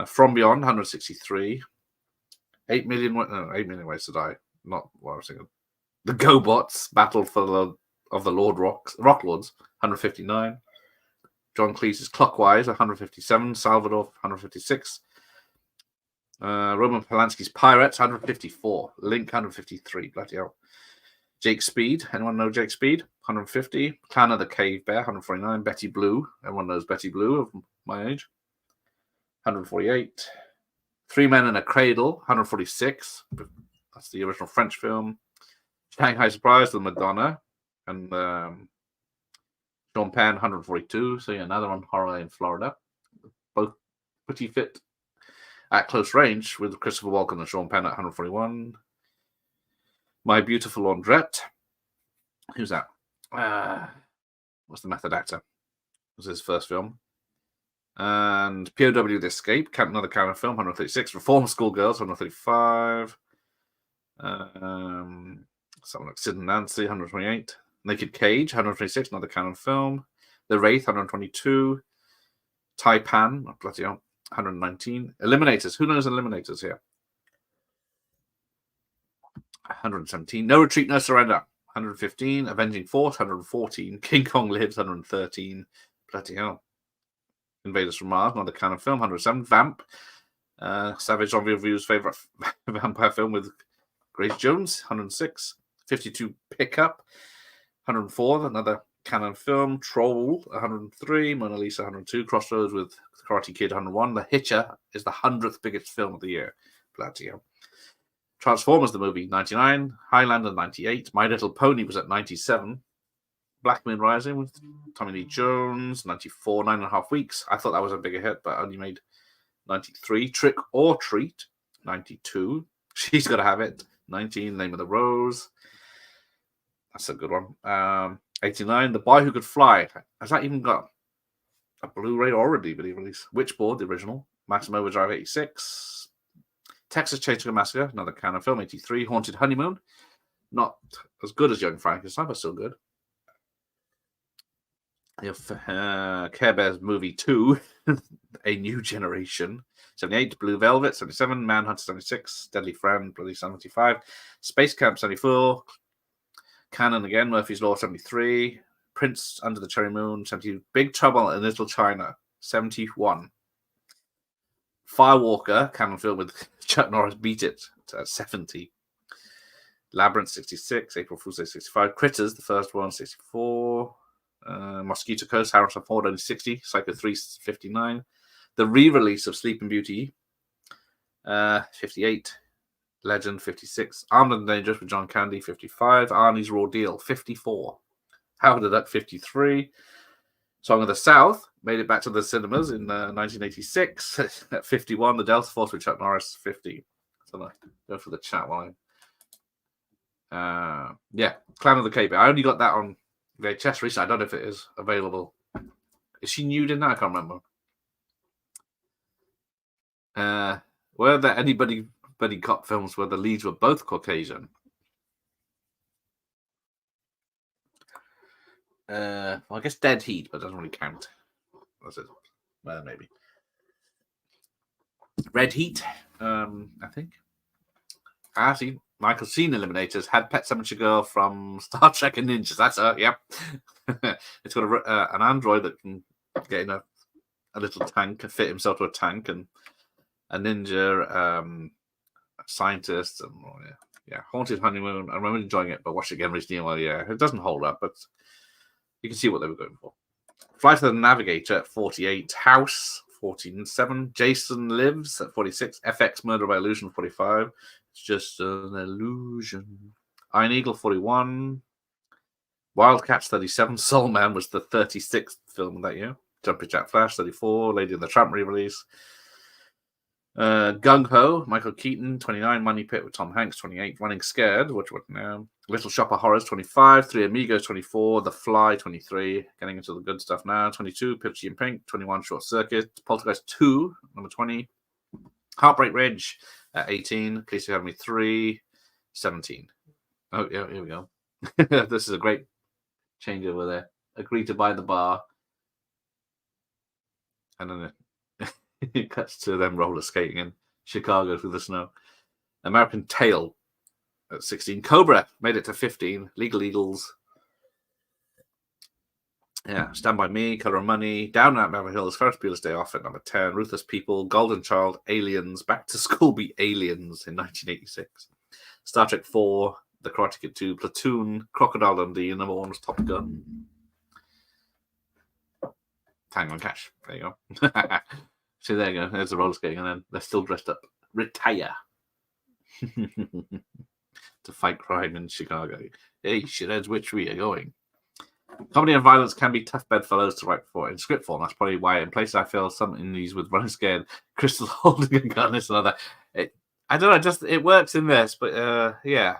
From Beyond. 163. 8 Million. 8 Million Ways to Die. Not what I was thinking. The GoBots. Battle of the Rock Lords. 159. John Cleese's Clockwise. 157. Salvador. 156. Roman Polanski's Pirates, 154. Link, 153. Bloody hell. Jake Speed. Anyone know Jake Speed? 150. Clan of the Cave Bear, 149. Betty Blue. Everyone knows Betty Blue of my age. 148. Three Men in a Cradle, 146. That's the original French film. Shanghai Surprise, The Madonna. And Sean Penn, 142. So, yeah, another one, Horror in Florida. Both pretty fit at close range with Christopher Walken and Sean Penn at 141. My Beautiful Laundrette. Who's that? What's the method actor? It was his first film. And POW The Escape, another kind of film, 136. Reform Schoolgirls, 135. Something like Sid and Nancy, 128. Naked Cage, 126, another canon film. The Wraith, 122. Taipan, bloody hell, 119. Eliminators, who knows Eliminators here? 117. No Retreat, No Surrender, 115. Avenging Force, 114. King Kong Lives, 113. Bloody hell. Invaders from Mars, another canon film, 107. Vamp, Savage Zombie Review's favorite vampire film with Grace Jones, 106. 52. Pickup, 104. Another canon film. Troll, 103. Mona Lisa, 102. Crossroads with Karate Kid, 101. The Hitcher is the 100th biggest film of the year. Bloody hell. Transformers, the movie, 99. Highlander, 98. My Little Pony was at 97. Black Moon Rising with Tommy Lee Jones, 94. 9.5 Weeks. I thought that was a bigger hit, but only made 93. Trick or Treat, 92. She's Gotta Have It, 19. Name of the Rose. That's a good one. 89. The Boy Who Could Fly. Has that even got a Blu-ray or a DVD release? Witchboard, the original. Maximum Overdrive, 86. Texas Chainsaw Massacre, another canon film, 83. Haunted Honeymoon. Not as good as Young Frankenstein, but still good. Care Bears Movie 2, A New Generation, 78. Blue Velvet, 77. Manhunter, 76. Deadly Friend, Bloody 75. Space Camp, 74. Canon again, Murphy's Law, 73. Prince Under the Cherry Moon, 70. Big Trouble in Little China, 71. Firewalker, canon film with Chuck Norris, Beat It, 70. Labyrinth, 66. April Fool's Day, 65. Critters, the first one, 64. Mosquito Coast, Harrison Ford, only 60. Psycho 3, 59. The re-release of Sleeping Beauty, 58. Legend, 56. Armed and Dangerous with John Candy, 55. Arnie's Raw Deal, 54. Howard at 53. Song of the South made it back to the cinemas in 1986 at 51. The Delta Force with Chuck Norris, 50. So I go for the chat while Clan of the Cave Bear. I only got that on VHS recently. I don't know if it is available. Is she nude in that? I can't remember. Were there any buddy cop films where the leads were both Caucasian? I guess Dead Heat, but it doesn't really count. That's it. Maybe. Red Heat, I think. See, Michael Cena Eliminators had Pet Cemetery Girl from Star Trek and Ninjas. That's her, yep. It's got an android that can get in a little tank and fit himself to a tank, and a ninja scientist. And Haunted Honeymoon. I remember enjoying it, but watched it again recently. Well, it doesn't hold up, but you can see what they were going for. Flight of the Navigator at 48. House, 14.7. Jason Lives at 46. FX Murder by Illusion, 45. It's just an illusion. Iron Eagle, 41. Wildcats, 37. Soul Man was the 36th film of that year. Jumping Jack Flash, 34. Lady and the Tramp re-release. Gung Ho, Michael Keaton, 29. Money Pit with Tom Hanks, 28. Running Scared, which what now? Little Shop of Horrors, 25. Three Amigos, 24. The Fly, 23. Getting into the good stuff now. 22. Pitchy and Pink, 21. Short Circuit. Poltergeist 2, number 20. Heartbreak Ridge At 18, Police Academy 3, 17. Oh, yeah, here we go. This is a great change over there. Agree to buy the bar. And then it cuts to them roller skating in Chicago through the snow. American Tail at 16. Cobra made it to 15. Legal Eagles. Yeah, Stand By Me, Color of Money, Down at Beverly Hills, Ferris Bueller's Day Off at number 10, Ruthless People, Golden Child, Aliens, Back to School Be Aliens in 1986, Star Trek 4, The Karate Kid 2, Platoon, Crocodile Dundee, and number 1 was Top Gun. Tango and Cash. There you go. See, there you go. There's the roller skating, and then they're still dressed up. Retire. To fight crime in Chicago. Hey, shitheads, which way are you going? Comedy and violence can be tough bedfellows to write for in script form. That's probably why in places I feel some in these with Running Scared, Crystal holding a gun, this and other. I don't know, just it works in this, but yeah.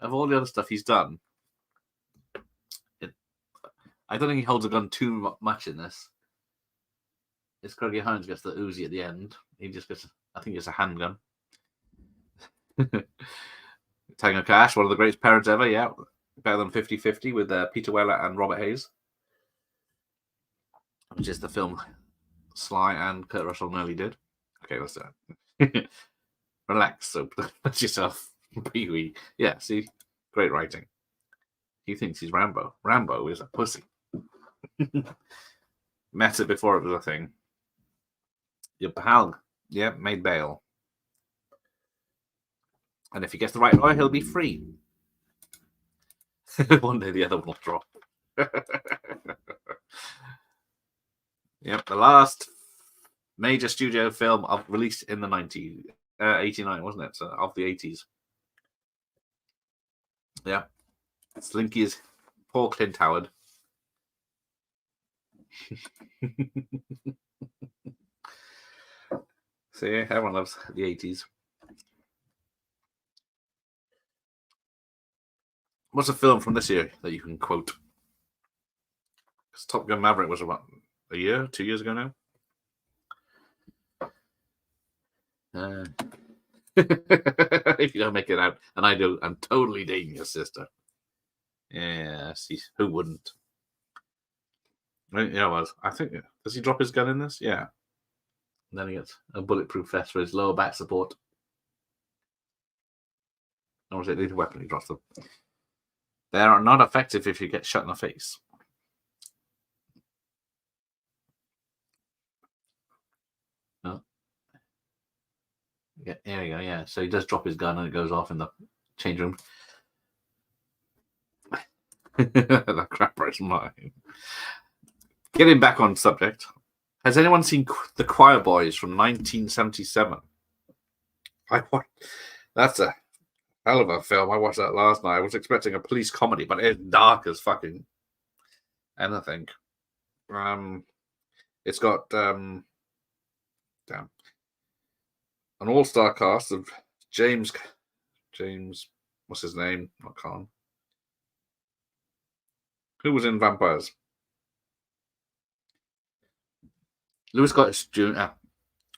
Of all the other stuff he's done, I don't think he holds a gun too much in this. It's Craigie Hines gets the Uzi at the end. He just gets, I think it's a handgun. Tango Cash, one of the greatest parents ever, yeah. Better than 50-50 with Peter Weller and Robert Hayes, which is the film Sly and Kurt Russell nearly did. Okay, let's do it. Relax, so put yourself. Pee-wee. Yeah, see? Great writing. He thinks he's Rambo. Rambo is a pussy. Met it before it was a thing. Your pal, yeah, made bail. And if he gets the right lawyer, he'll be free. One day the other one will drop. Yep, the last major studio film released in the 89, wasn't it? So, of the 80s. Yeah. Slinky is poor Clint Howard. See, everyone loves the 80s. What's a film from this year that you can quote? Because Top Gun Maverick was about a year, 2 years ago now. If you don't make it out, and I do, I'm totally dating your sister. Yeah, see, who wouldn't? Yeah, well, I think, does he drop his gun in this? Yeah. And then he gets a bulletproof vest for his lower back support. Or was it lethal weapon? He drops them. They are not effective if you get shot in the face. No. Yeah, there you go. Yeah, so he does drop his gun and it goes off in the change room. That crapper is mine. Getting back on subject, has anyone seen The Choir Boys from 1977? That's a hell of a film. I watched that last night. I was expecting a police comedy, but it's dark as fucking anything. It's got an all-star cast of James, what's his name? Not Khan. Who was in Vampires? Lewis Gossett Jr.,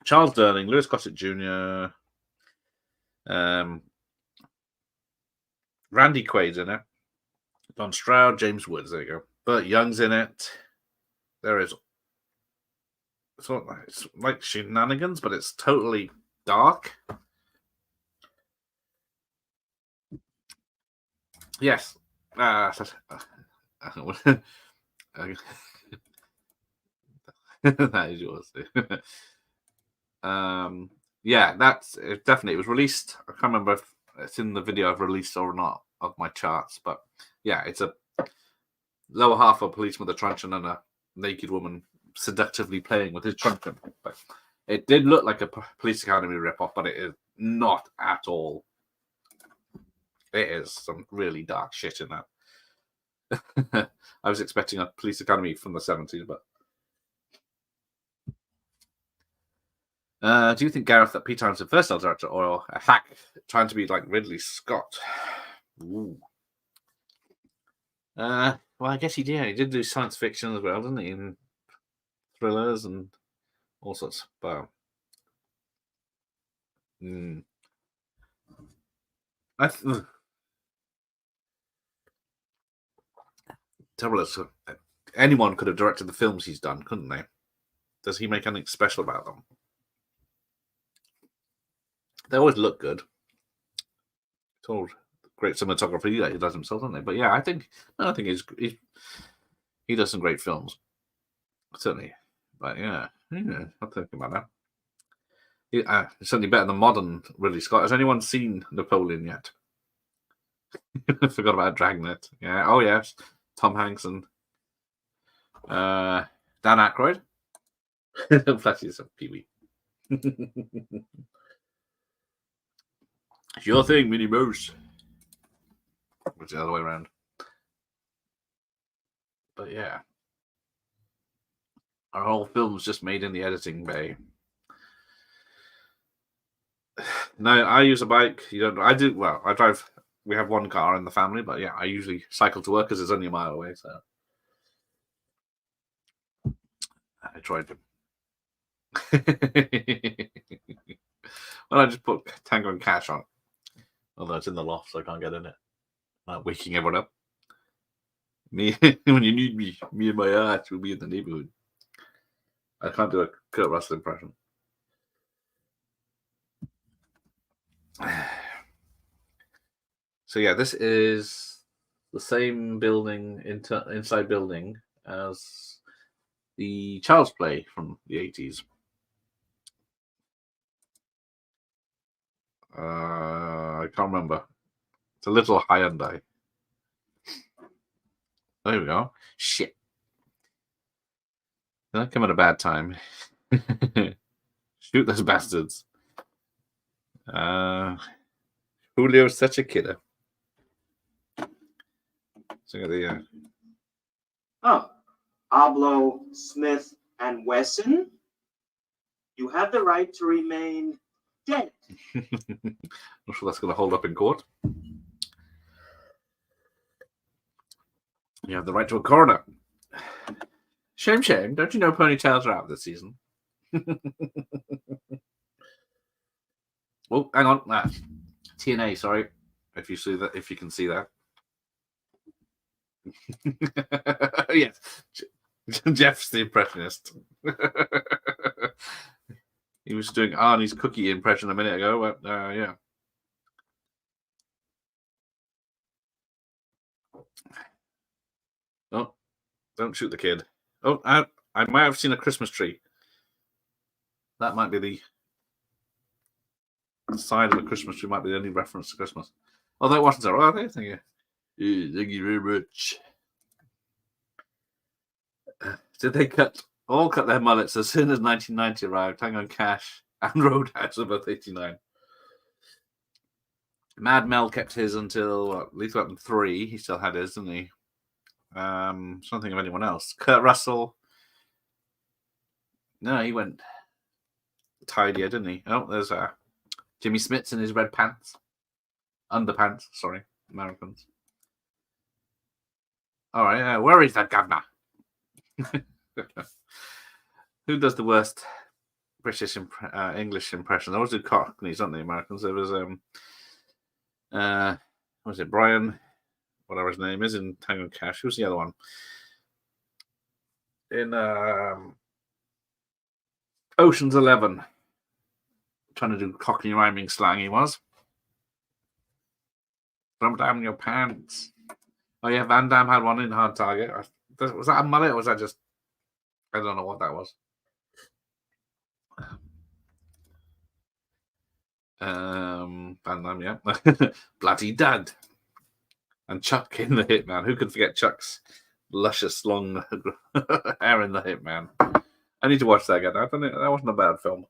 Charles Durning, Lewis Gossett Jr., Randy Quaid's in it, Don Stroud, James Woods, there you go. Burt Young's in it. There is, it's like shenanigans, but it's totally dark. Yes. That is yours. Yeah, that's it. Definitely, it was released. I can't remember if it's in the video I've released or not of my charts, but yeah, it's a lower half of a policeman with a truncheon and a naked woman seductively playing with his truncheon. But it did look like a Police Academy ripoff, but it is not at all. It is some really dark shit in that. I was expecting a Police Academy from the 70s, but do you think, Gareth, that Pete Townsend versatile director or a hack trying to be like Ridley Scott? Ooh. Well, I guess he did. He did do science fiction as well, didn't he? And thrillers and all sorts. But Terrible. Anyone could have directed the films he's done, couldn't they? Does he make anything special about them? They always look good. It's all great cinematography that he does himself, don't they? But yeah, I think he does some great films, certainly. But yeah, I'm thinking about that. It's certainly better than modern Ridley Scott. Has anyone seen Napoleon yet? I forgot about Dragnet. Yeah. Oh yes, Tom Hanks and Dan Aykroyd. Plus he's a Pee-wee. It's your thing, Minnie Mouse. Which is the other way around. But yeah. Our whole film's just made in the editing bay. No, I use a bike. You don't. I do. Well, I drive. We have one car in the family, but yeah, I usually cycle to work because it's only a mile away. So I tried to. Well, I just put Tango and Cash on. Although it's in the loft, so I can't get in it. Waking everyone up. Me, when you need me, me and my art will be in the neighborhood. I can't do a Kurt Russell impression. So yeah, this is the same building, inside building as the Child's Play from the 80s. I can't remember. It's a little Hyundai. There we go. Shit. That came at a bad time. Shoot those bastards. Julio's such a kidder. So the Abloh, Smith, and Wesson, you have the right to remain dead. Not sure that's going to hold up in court. You have the right to a coroner. Shame. Don't you know ponytails are out this season? Oh, hang on. TNA, sorry. If you see that, if you can see that. Yes. Jeff's the impressionist. He was doing Arnie's cookie impression a minute ago. But, yeah. Oh, don't shoot the kid. Oh, I might have seen a Christmas tree. That might be the side of a Christmas tree. Might be the only reference to Christmas. Oh, that wasn't so. Oh, thank you. Thank you very much. Did they all cut their mullets as soon as 1990 arrived? Tango and Cash and Roadhouse were both 89. Mad Mel kept his until Lethal Weapon 3. He still had his, didn't he? Something of anyone else. Kurt Russell. No, he went tidier, didn't he? Oh, there's Jimmy Smits in his red pants. Underpants, sorry, Americans. All right, where is that governor? Who does the worst British English impression? They always do Cockneys, aren't they, Americans? There was what was it, Brian, whatever his name is, in Tango and Cash. Who's the other one? In Ocean's 11. Trying to do Cockney rhyming slang, he was. Throw down your pants. Oh yeah, Van Damme had one in Hard Target. Was that a mullet or was that just... I don't know what that was. Van Damme, yeah. Bloody Dad. And Chuck in The Hitman. Who could forget Chuck's luscious long hair in The Hitman? I need to watch that again. I don't know, that wasn't a bad film.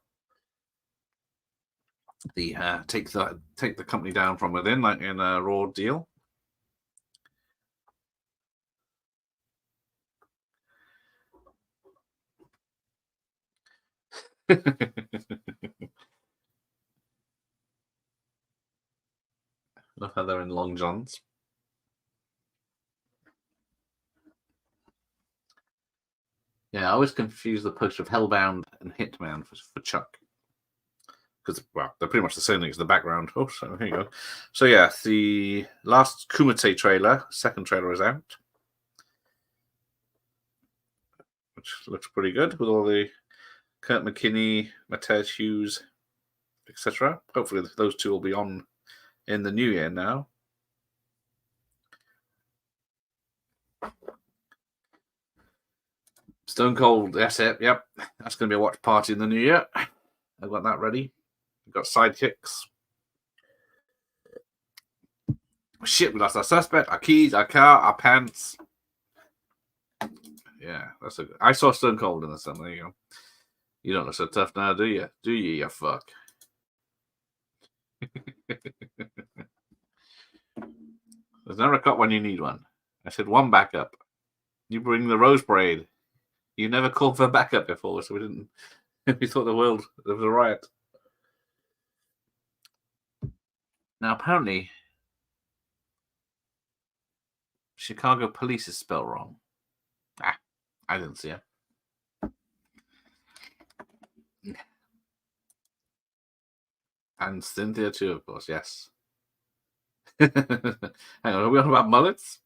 The take the company down from within, like in a Raw Deal. Love how they're in long johns. Yeah, I always confuse the poster of Hellbound and Hitman for Chuck. because, well, they're pretty much the same thing as the background. Oh, so here you go. So, yeah, the last Kumite trailer, second trailer is out, which looks pretty good with all the Kurt McKinney, Matej Hughes, etc. Hopefully those two will be on in the new year now. Stone Cold, that's it. Yep, that's going to be a watch party in the new year. I've got that ready. We've got sidekicks. Shit, we lost our suspect, our keys, our car, our pants. Yeah, that's a good. I saw Stone Cold in the sun. There you go. You don't look so tough now, do you? Do you, you fuck? There's never a cut when you need one. I said one backup. You bring the Rose Parade. You never called for backup before, so we didn't. We thought there was a riot. Now, apparently, Chicago police is spelled wrong. I didn't see it. And Cynthia too, of course, yes. Hang on, are we on about mullets?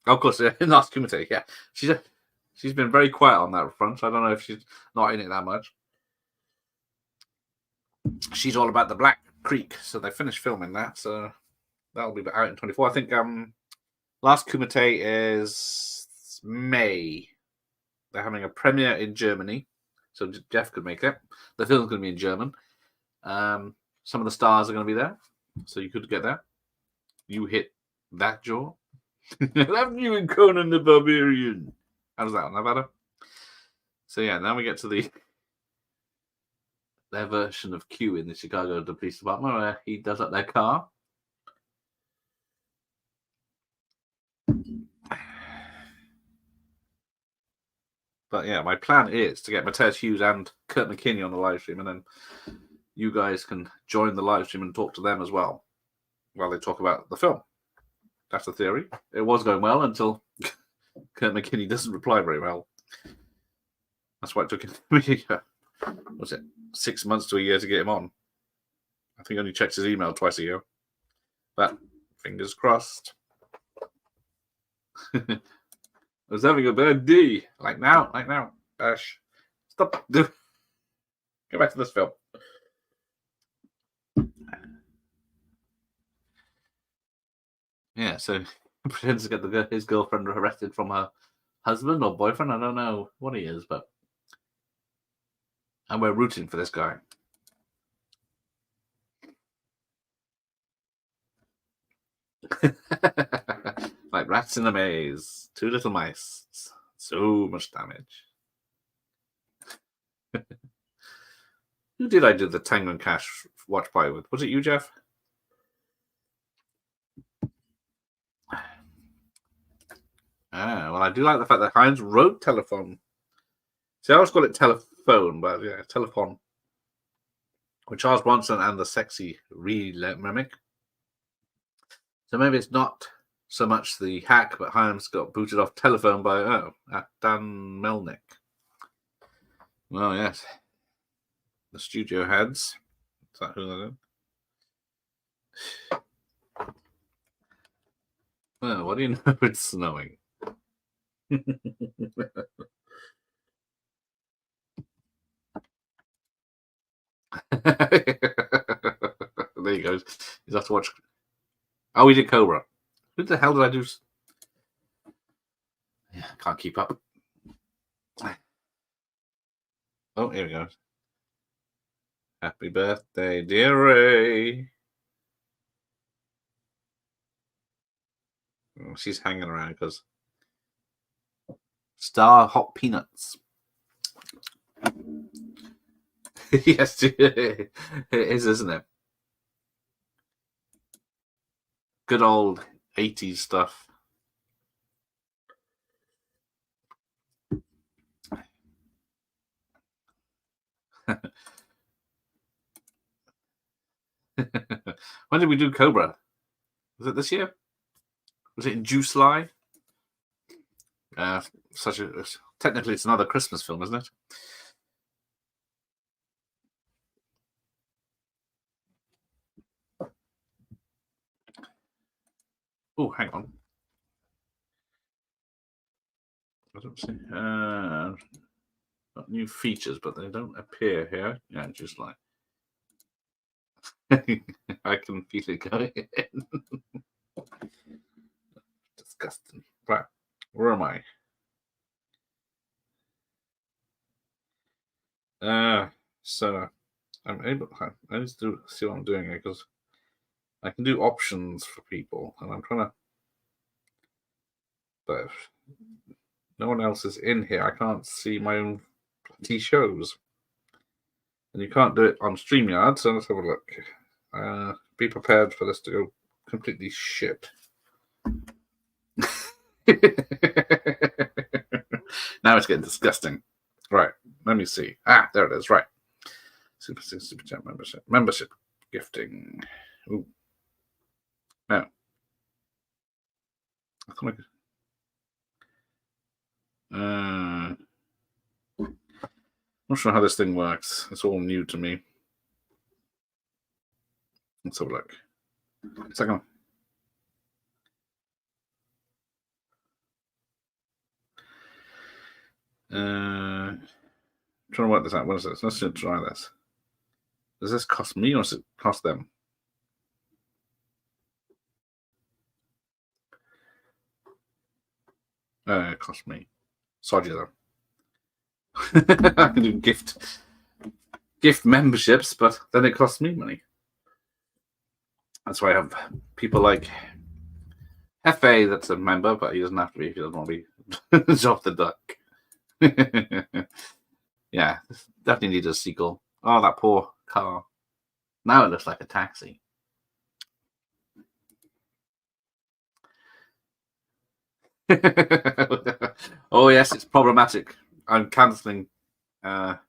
Oh, of course, in Last Kumite, yeah. She's been very quiet on that front, so I don't know if she's not in it that much. She's all about the Black Creek, so they finished filming that, so that'll be out in 24. I think Last Kumite is May. They're having a premiere in Germany, so Jeff could make it. The film's going to be in German. Some of the stars are going to be there, so you could get that. You hit that jaw. Haven't you in Conan the Barbarian? How does that one? How better? So yeah, now we get to their version of Q in the Chicago Police Department, where he does up their car. But yeah, my plan is to get Matej Hughes and Kurt McKinney on the live stream, and then you guys can join the live stream and talk to them as well while they talk about the film. That's the theory. It was going well until Kurt McKinney doesn't reply very well. That's why it took me, was it 6 months to a year to get him on? I think he only checks his email twice a year. But fingers crossed. I was having a bad day. Like now. Ash, stop. Go back to this film. Yeah, so he pretends to get his girlfriend arrested from her husband or boyfriend. I don't know what he is, but. And we're rooting for this guy. Like rats in a maze. Two little mice. So much damage. Who did I do the Tango and Cash watch party with? Was it you, Jeff? Well, I do like the fact that Hines wrote telephone. See, I always call it telephone, but yeah, telephone. With Charles Bronson and the sexy remake. So maybe it's not so much the hack, but Hines got booted off telephone by Dan Melnick. Well, yes. The studio heads. Is that who they're doing? Well, what do you know? It's snowing. There you go. You have to watch. Oh, we did Cobra. Who the hell did I do? Yeah, can't keep up. Oh, here we go. Happy birthday, dear Ray. Oh, she's hanging around because Star Hot Peanuts. Yes, it is, isn't it? Good old 80s stuff. When did we do Cobra? Was it this year? Was it in July? Technically, it's another Christmas film, isn't it? Oh, hang on. I don't see. Got new features, but they don't appear here. Yeah, just like I can feel it going in. Disgusting. Right, where am I? So I'm able. I need to see what I'm doing here because I can do options for people, and I'm trying to. But if no one else is in here, I can't see my own bloody shows. And you can't do it on StreamYard, so let's have a look. Be prepared for this to go completely shit. Now it's getting disgusting. Right, let me see. Ah, there it is. Right. Super Chat membership. Membership gifting. Ooh. No. I thought I could. Not sure how this thing works. It's all new to me. Let's have a look. Second. Trying to work this out. What is this? Let's just try this. Does this cost me or does it cost them? It cost me. Sod you though. I can do gift memberships, but then it costs me money. That's why I have people like Hefe that's a member, but he doesn't have to be if he doesn't want to be. Drop the duck. Yeah, definitely need a sequel. Oh, that poor car. Now it looks like a taxi. Oh yes, it's problematic. I'm cancelling Tango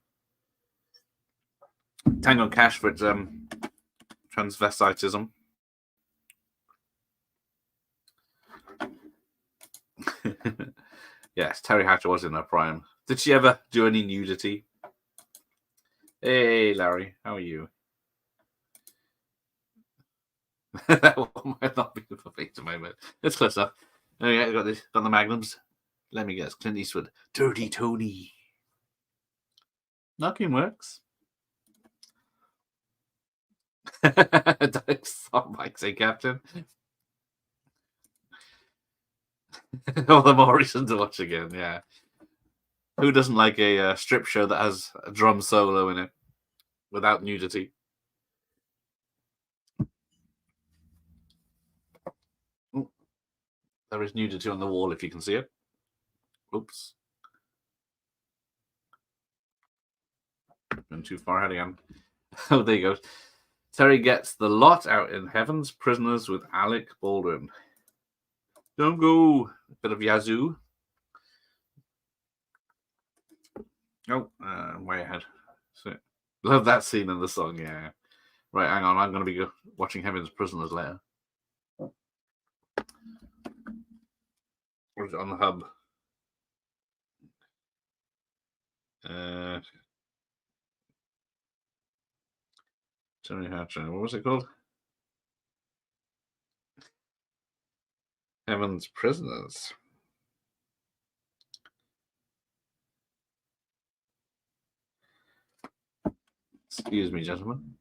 and Cash for its transvestitism. Yes, Terry Hatcher was in her prime. Did she ever do any nudity? Hey, Larry, how are you? That might not be the perfect moment. It's close enough. Oh yeah, got the magnums. Let me guess, Clint Eastwood, Dirty Tony. Knocking works. Mike say Captain. All the more reason to watch again. Yeah. Who doesn't like a strip show that has a drum solo in it without nudity? Ooh. There is nudity on the wall if you can see it. Oops. Been too far ahead again. Oh, there you go. Terry gets the lot out in Heaven's Prisoners with Alec Baldwin. Don't go. A bit of Yazoo. Oh, way ahead. So, love that scene in the song, yeah. Right, hang on. I'm going to be watching Heaven's Prisoners later. Or is it on the hub? Terry Hatcher. What was it called? Heaven's Prisoners. Excuse me, gentlemen.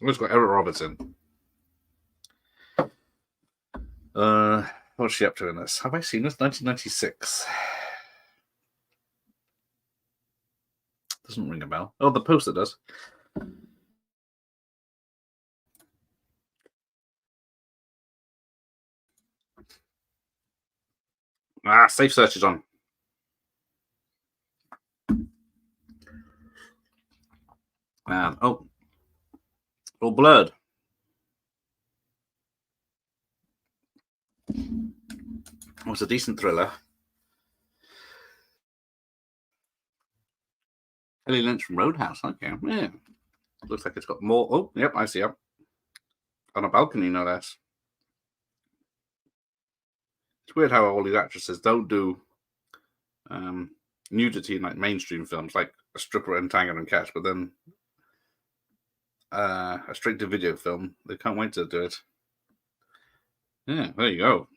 It's got Eric Robertson. What's she up to in this? Have I seen this? 1996. Doesn't ring a bell. Oh, the poster does. Safe search is on. Oh, all blurred. Oh, it's a decent thriller. Kelly Lynch from Roadhouse. Okay, yeah. Looks like it's got more. Oh, yep, I see it. On a balcony, no less. It's weird how all these actresses don't do nudity in like mainstream films. Like a stripper in Tango and Cash, but then a straight-to-video film. They can't wait to do it. Yeah, there you go.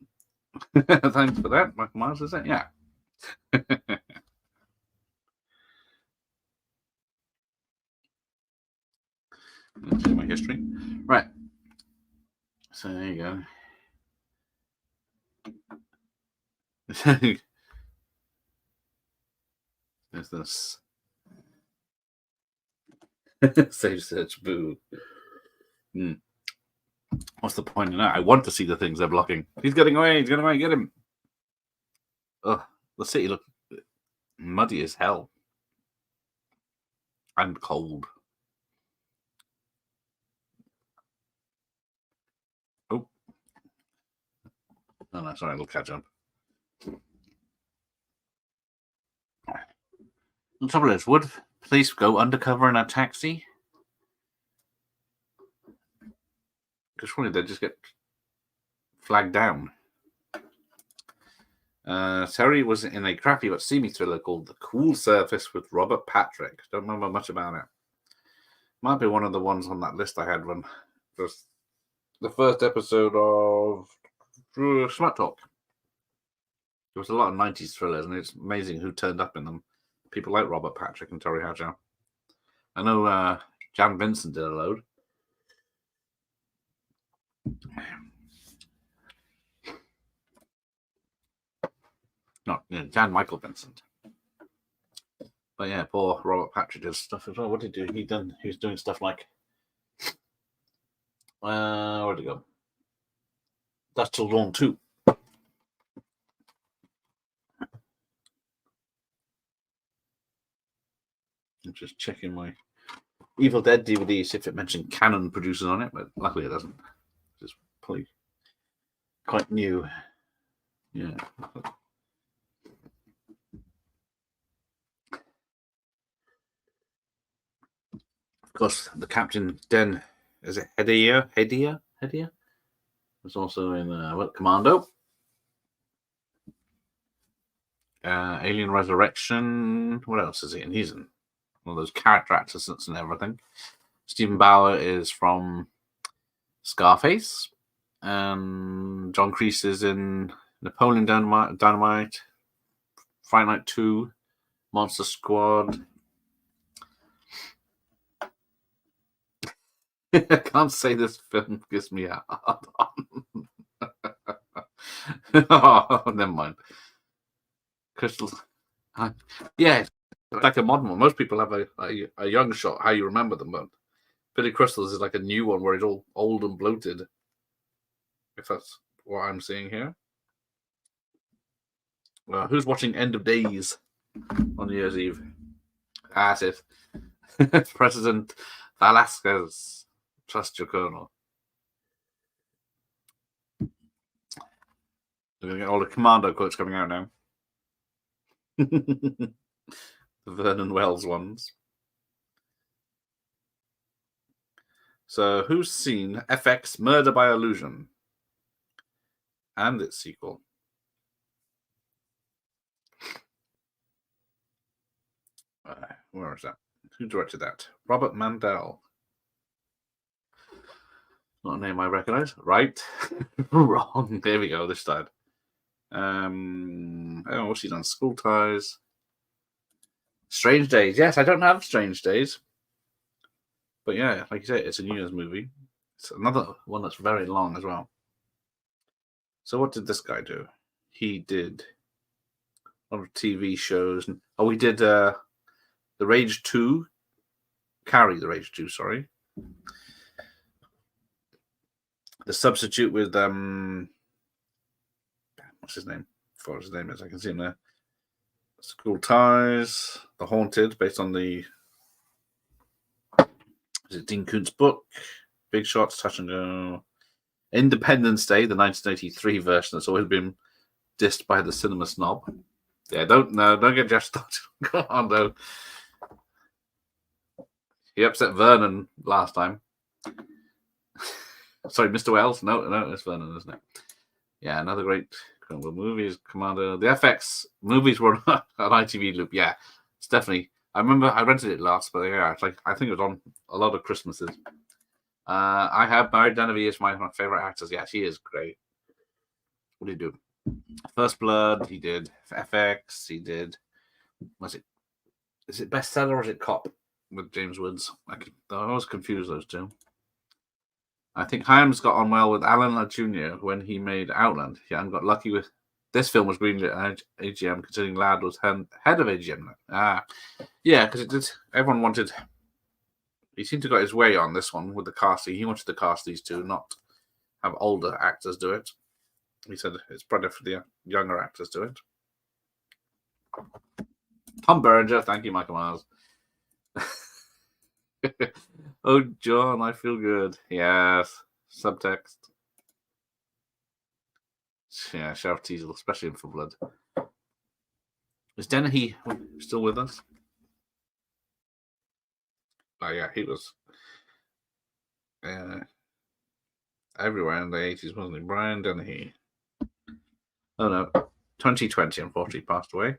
Thanks for that, Michael Myers, is it? Yeah. Let's see my history. Right. So there you go. There's this. Save search, boo. What's the point in that? I want to see the things they're blocking. He's getting away. He's getting away. Get him. Ugh, the city looks muddy as hell. And cold. Oh. Oh, no, sorry. It'll catch up. The trouble is, would police go undercover in a taxi? Because surely they'd just get flagged down. Terry was in a crappy but seamy thriller called The Cool Surface with Robert Patrick. Don't remember much about it. Might be one of the ones on that list I had when just the first episode of Smart Talk. There was a lot of 90s thrillers, and it's amazing who turned up in them. People like Robert Patrick and Terry Hatcher. I know Jan Vincent did a load. Not Jan Michael Vincent. But yeah, poor Robert Patrick did stuff as well. What did he do? He was doing stuff like where'd it go? That's Till Dawn 2. I'm just checking my Evil Dead DVD, see if it mentioned Canon producers on it, but luckily it doesn't. It's probably quite new. Yeah. Of course, the Captain Den, is it Hedia? Was also in Commando. Alien Resurrection. What else is he in? He's in one of those character actors and everything. Stephen Bauer is from Scarface. John Kreese is in Napoleon Dynamite, Fright Night 2, Monster Squad. I can't say this film gives me a hard on. Oh, never mind. Crystal. Yeah, like a modern one. Most people have a young shot, how you remember them, but Billy Crystals is like a new one where he's all old and bloated. If that's what I'm seeing here. Who's watching End of Days on New Year's Eve? That's it. President Velasquez. Trust your colonel. We're going to get all the Commando quotes coming out now. The Vernon Wells ones. So, who's seen FX Murder by Illusion? And its sequel. Where is that? Who directed that? Robert Mandel. Not a name I recognize. Right. Wrong. There we go. This side. What's he done? School Ties. Strange Days. Yes, I don't have Strange Days. But yeah, like you say, it's a New Year's movie. It's another one that's very long as well. So what did this guy do? He did a lot of TV shows. Oh, he did The Rage 2. Carrie the Rage 2, sorry. The Substitute with what's his name? What his name is? I can see him there. School Ties, The Haunted, based on the Dean Koontz book. Big Shots, Touch and Go. Independence Day, the 1983 version that's always been dissed by the cinema snob. Yeah, don't get Jeff started. Go on, though. He upset Vernon last time. Sorry, Mr. Wells. No, it's Vernon, isn't it? Yeah, another great movies. Commando. The FX movies were on ITV Loop. Yeah, it's definitely I remember I rented it last, but yeah, it's like I think it was on a lot of Christmases. I have Mary Genevieve is my favorite actors. Yeah, she is great. What did he do? First Blood. He did FX. He did. Was it? Is it Bestseller or is it Cop with James Woods? I always confuse those two. I think Hyams got on well with Alan Ladd Jr. when he made Outland. Yeah, and got lucky with this film was greenlit at AGM, considering Ladd was head of AGM. Yeah, because it did. Everyone wanted. He seemed to got his way on this one with the casting. He wanted to cast these two, not have older actors do it. He said it's better for the younger actors do it. Tom Berenger, thank you, Michael Myers. Oh, John, I feel good. Yes, subtext. Yeah, Sheriff Teasel, especially in For Blood. Is Dennehy still with us? Oh, yeah, he was everywhere in the 80s, wasn't he? Brian Dennehy. Oh, no. 2020, unfortunately, passed away.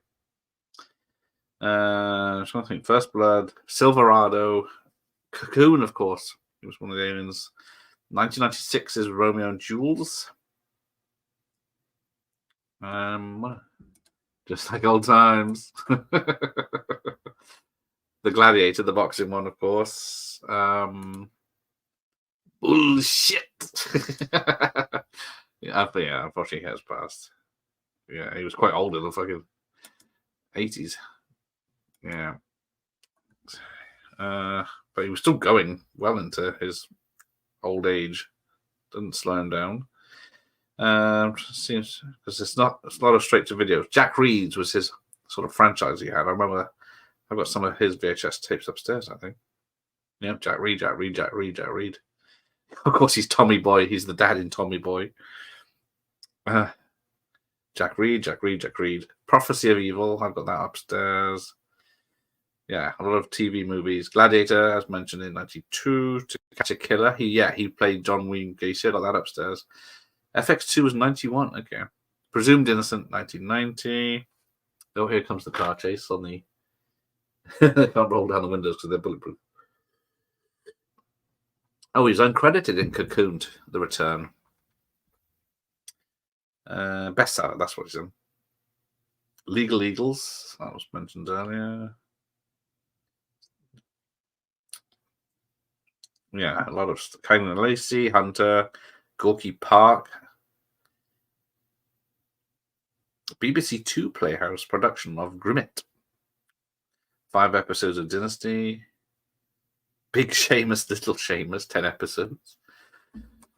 I'm trying to think. First Blood, Silverado, Cocoon, of course. He was one of the aliens. 1996 is Romeo and Jules. Just like old times. The Gladiator, the boxing one, of course. Bullshit. Yeah, unfortunately, he has passed. Yeah, he was quite old in the fucking 80s. Yeah. But he was still going well into his old age. Didn't slow him down. Seems because it's a lot of straight to videos. Jack Reed's was his sort of franchise he had. I remember I've got some of his VHS tapes upstairs, I think. Yeah, Jack Reed. Of course, he's Tommy Boy. He's the dad in Tommy Boy. Jack Reed. Prophecy of Evil. I've got that upstairs. Yeah, a lot of TV movies. Gladiator, as mentioned in 92. To Catch a Killer. He played John Wayne Gacy. I got that upstairs. FX2 was 91. Okay. Presumed Innocent, 1990. Oh, here comes the car chase on the... They can't roll down the windows because they're bulletproof. Oh, he's uncredited in Cocoon, The Return. Bestseller, that's what he's in. Legal Eagles, that was mentioned earlier. Yeah, a lot of Kylan Lacey, Hunter, Gorky Park. BBC Two Playhouse production of Grimmett. 5 episodes of Dynasty. Big Seamus, Little Seamus, 10 episodes.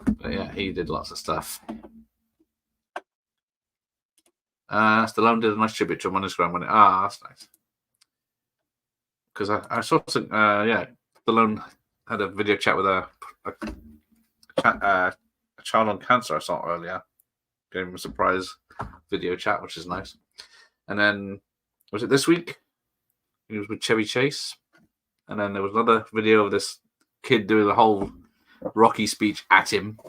But yeah, he did lots of stuff. Stallone did a nice tribute to him on Instagram when that's nice. Because I saw some, Stallone had a video chat with a child on cancer I saw earlier. Gave him a surprise video chat, which is nice. And then, was it this week? He was with Chevy Chase. And then there was another video of this kid doing the whole Rocky speech at him.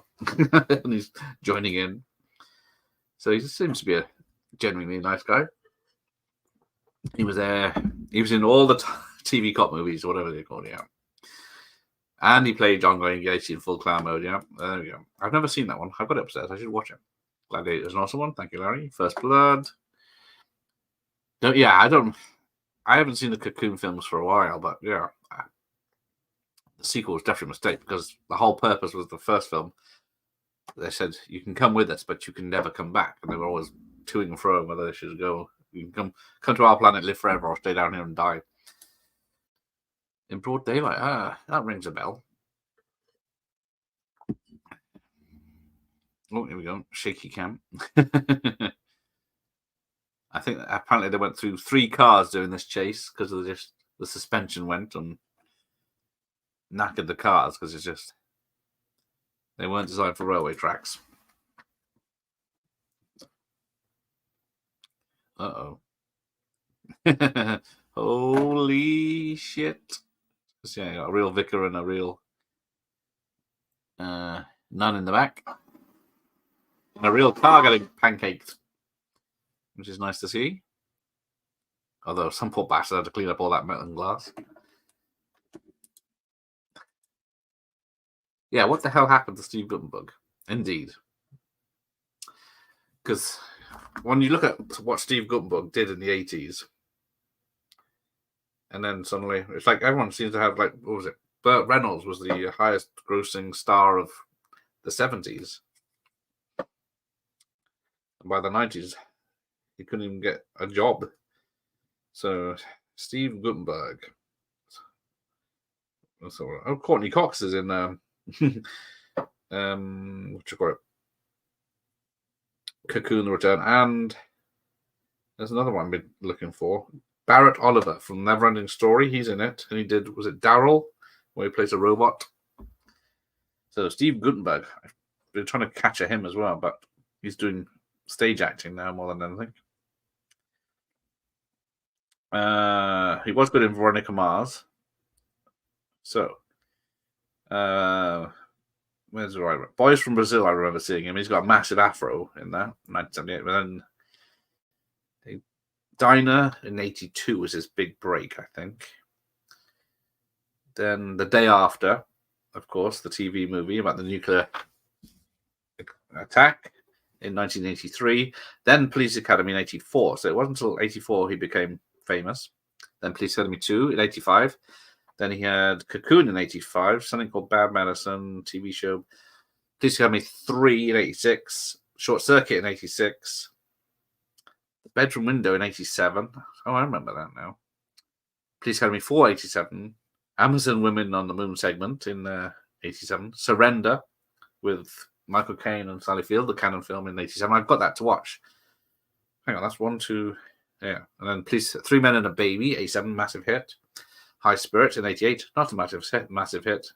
And he's joining in. So he seems to be a genuinely nice guy. He was there. He was in all the TV cop movies, or whatever they're called, yeah. And he played John Wayne Gacy in full clown mode, yeah. There we go. I've never seen that one. I've got it upstairs. I should watch it. Gladiator's an awesome one. Thank you, Larry. First Blood. I haven't seen the Cocoon films for a while, but yeah. The sequel was definitely a mistake because the whole purpose was the first film. They said, you can come with us, but you can never come back. And they were always toing and froing whether they should go. You can come to our planet, live forever, or stay down here and die. In broad daylight. That rings a bell. Oh, here we go. Shaky cam. I think apparently they went through 3 cars doing this chase because of the suspension went and knackered the cars because they weren't designed for railway tracks. Uh-oh. Holy shit. So, yeah, got a real vicar and a real nun in the back. And a real car getting pancaked, which is nice to see. Although some poor bastard had to clean up all that metal and glass. Yeah, what the hell happened to Steve Guttenberg? Indeed. Because when you look at what Steve Guttenberg did in the 80s, and then suddenly it's like everyone seems to have, like, what was it? Burt Reynolds was the highest grossing star of the 70s. And by the 90s, he couldn't even get a job. So Steve Guttenberg. So, Courtney Cox is in what you call it? Cocoon: The Return, and there's another one I've been looking for. Barrett Oliver from Neverending Story. He's in it, and he did, was it Daryl, where he plays a robot? So Steve Guttenberg, I've been trying to catch him as well, but he's doing stage acting now more than anything. He was good in Veronica Mars. So, where's the right? Boys from Brazil, I remember seeing him. He's got a massive afro in that, 1978. But then Diner in 82 was his big break, I think. Then The Day After, of course, the TV movie about the nuclear attack in 1983. Then Police Academy in 84. So it wasn't until 84 he became famous. Then Police Academy 2 in 85. Then he had Cocoon in 85, something called Bad Medicine, TV show. Police Academy 3 in 86. Short Circuit in 86. The Bedroom Window in 87. Oh, I remember that now. Police Academy 4, 87. Amazon Women on the Moon segment in 87. Surrender with Michael Caine and Sally Field, the Cannon film in 87. I've got that to watch. Hang on, that's 1, 2, yeah. And then Police, 3 Men and a Baby, 87, massive hit. High Spirit in 88, not a massive hit.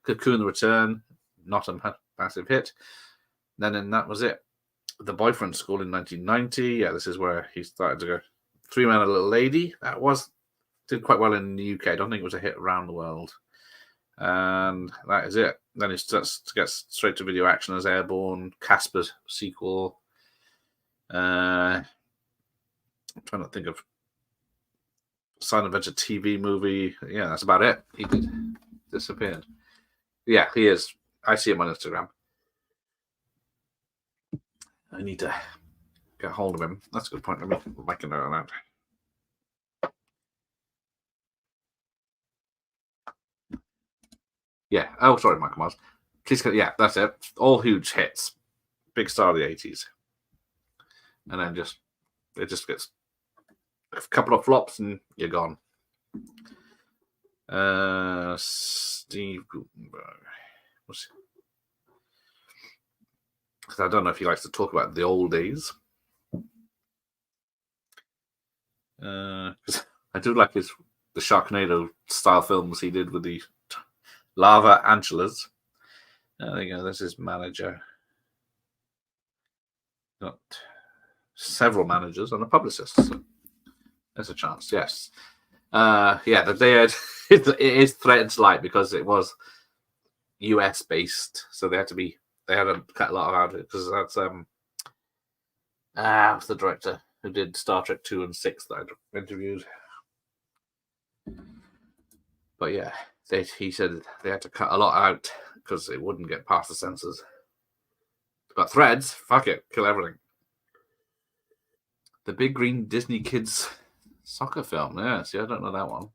Cocoon: The Return, not a massive hit. Then that was it. The Boyfriend School in 1990. Yeah, this is where he started to go. 3 Men and a Little Lady. That did quite well in the UK. I don't think it was a hit around the world. And that is it. Then it starts to get straight to video action as Airborne, Casper's sequel. I'm trying to think of Silent Adventure TV movie. Yeah, that's about it. He disappeared. Yeah, he is. I see him on Instagram. I need to get hold of him. That's a good point. Let me make a note of that. Yeah. Oh, sorry, Michael Mars. Please, yeah, that's it. All huge hits. Big star of the 80s. And then it just gets a couple of flops and you're gone. Steve Guttenberg. Because I don't know if he likes to talk about the old days. Because I do like the Sharknado style films he did with the Lava Angelas. There you go. This is manager. Got several managers and a publicist. So there's a chance. Yes. Yeah. The day it is threatened to light because it was US based, so they had to cut a lot out of it because that's what's the director who did Star Trek 2 and 6 that I interviewed. But yeah, he said they had to cut a lot out because it wouldn't get past the censors. But Threads, fuck it, kill everything. The Big Green Disney Kids soccer film. Yeah, see, I don't know that one.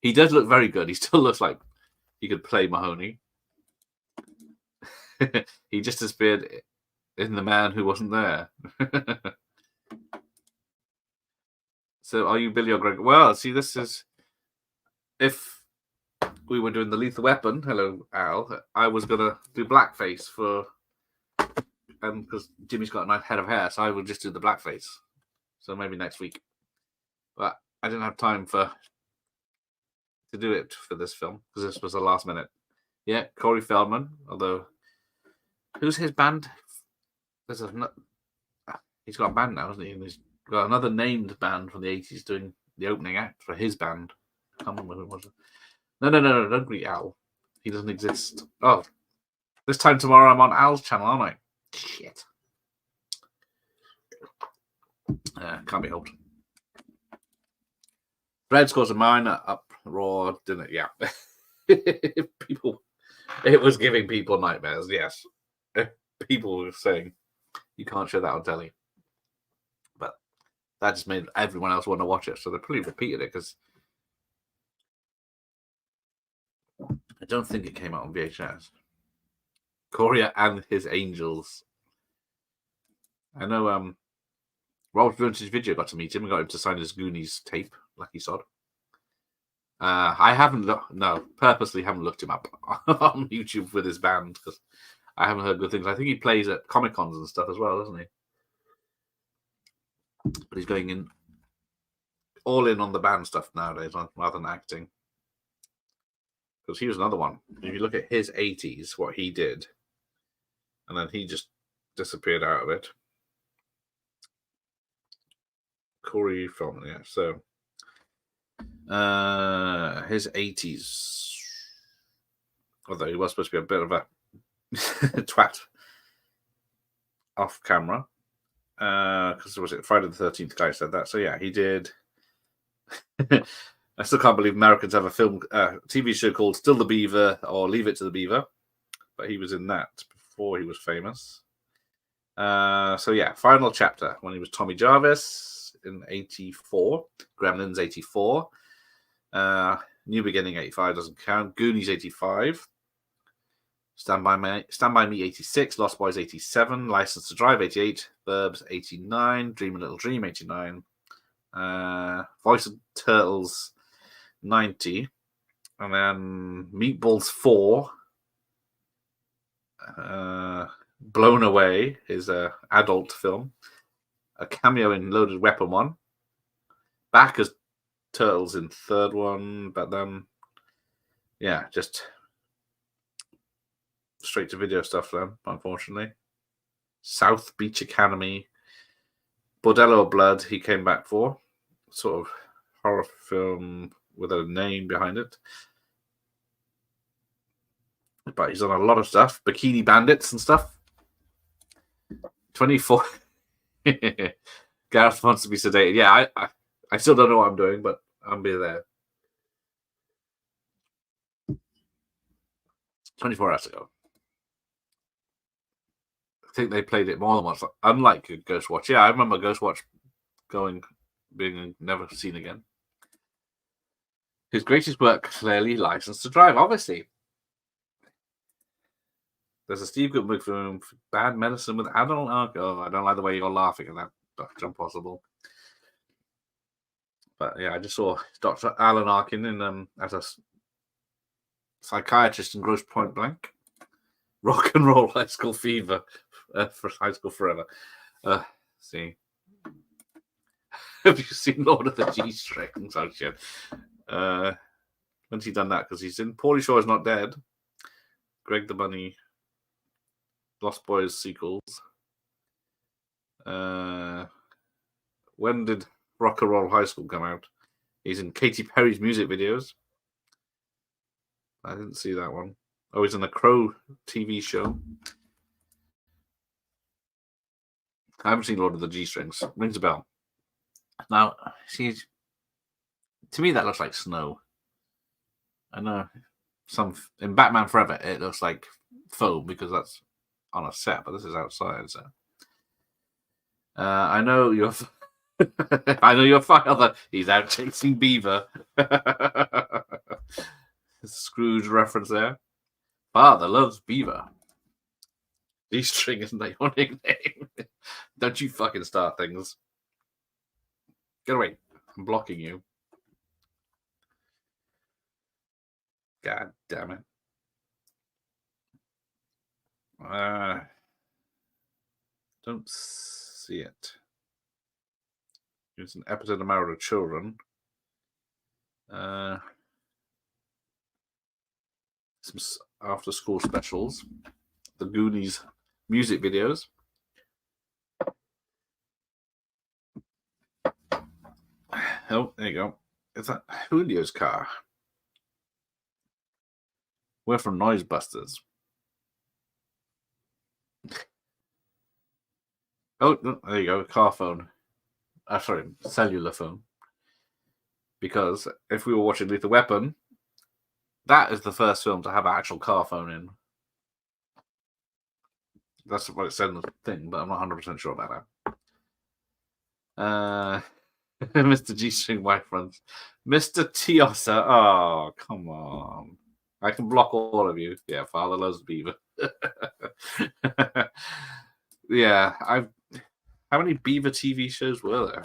He does look very good. He still looks like he could play Mahoney. He just disappeared in The Man Who Wasn't There. So are you Billy or Greg? Well, see, this is... If we were doing the Lethal Weapon, hello, Al, I was going to do blackface for... because Jimmy's got a nice head of hair, so I would just do the blackface. So maybe next week. But I didn't have time to do it for this film, because this was the last minute. Yeah, Corey Feldman, although... Who's his band? He's got a band now, hasn't he? And he's got another named band from the 80s doing the opening act for his band. I can't remember who it was. No, don't greet Al. He doesn't exist. Oh, this time tomorrow I'm on Al's channel, aren't I? Shit. Can't be helped. Dread caused a minor uproar, didn't it? Yeah. People, it was giving people nightmares, yes. People were saying, you can't show that on telly. But that just made everyone else want to watch it, so they probably repeated it, because I don't think it came out on VHS. Coria and His Angels. I know Robert Vintage Video got to meet him and got him to sign his Goonies tape, Lucky Sod. I haven't purposely haven't looked him up on YouTube with his band, because I haven't heard good things. I think he plays at Comic Cons and stuff as well, doesn't he? But he's going in all in on the band stuff nowadays rather than acting. Because he was another one. If you look at his 80s, what he did, and then he just disappeared out of it. Corey Feldman, yeah. So his 80s, although he was supposed to be a bit of a twat off camera, because was it Friday the 13th guy said that. So yeah, he did. I still can't believe Americans have a TV show called Still the Beaver or Leave It to the Beaver, but he was in that before he was famous. So yeah, final chapter when he was Tommy Jarvis in 84, Gremlins 84, New Beginning 85 doesn't count, Goonies 85, Stand By Me 86, Lost Boys 87, License to Drive 88, Burbs 89, Dream a Little Dream 89, Voice of Turtles 90, and then Meatballs 4, Blown Away is a adult film, a cameo in Loaded Weapon 1, back as Turtles in third one, but then yeah, just straight to video stuff then, unfortunately. South Beach Academy, Bordello of Blood he came back for, sort of horror film with a name behind it. But he's on a lot of stuff. Bikini Bandits and stuff. 24. Gareth wants to be sedated. Yeah, I still don't know what I'm doing, but I'll be there. 24 hours ago. I think they played it more than once. Unlike Ghostwatch. Yeah, I remember Ghostwatch being never seen again. His greatest work, clearly, License to Drive, obviously. There's a Steve Guttenberg film, Bad Medicine with Adult Arco. I don't like the way you're laughing at that. That's impossible. But yeah, I just saw Dr. Alan Arkin in as a psychiatrist in Grosse Pointe Blank. Rock and Roll High School Fever for High School Forever. See. Have you seen Lord of the G-Strings? Oh, shit. When's he done that? Because he's in Pauly Shore is Not Dead. Greg the Bunny. Lost Boys sequels. When did Rock and Roll High School come out? He's in Katy Perry's music videos. I didn't see that one. Oh, he's in a Crow TV show. I haven't seen Lord of the G-Strings. Rings a bell. Now, see, to me that looks like snow. I know in Batman Forever it looks like foam because that's on a set, but this is outside. So I know your father. He's out chasing beaver. Scrooge reference there. Father loves beaver. G-String isn't that your nickname? Don't you fucking start things. Get away. I'm blocking you. God damn it. Don't see it. It's an episode of Married with Children. Some after school specials. The Goonies music videos. Oh, there you go. Is that Julio's car? We're from Noisebusters. Oh, there you go. Car phone. Sorry, cellular phone. because if we were watching Lethal Weapon, that is the first film to have an actual car phone in. That's what it said in the thing, but I'm not 100% sure about that. Mr. G-String Wife Runs. Mr. Tiosa. Oh, come on. I can block all of you. Yeah, Father loves Beaver. Yeah, how many Beaver TV shows were there?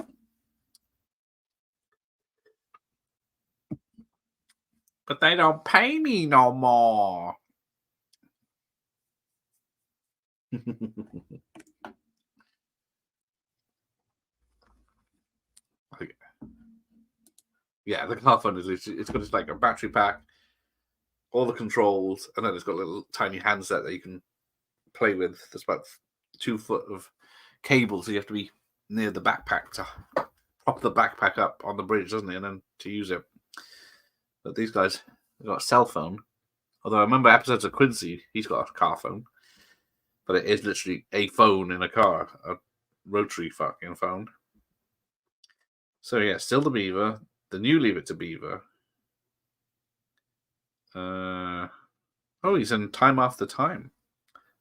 But they don't pay me no more. Yeah, the car phone it's got like a battery pack, all the controls, and then it's got a little tiny handset that you can play with. There's about 2 foot of cable, so you have to be near the backpack to prop the backpack up on the bridge, doesn't it? And then to use it. But these guys have got a cell phone. Although I remember episodes of Quincy, he's got a car phone. But it is literally a phone in a car, a rotary fucking phone. So yeah, still the Beaver. The new Leave It to Beaver. He's in Time After Time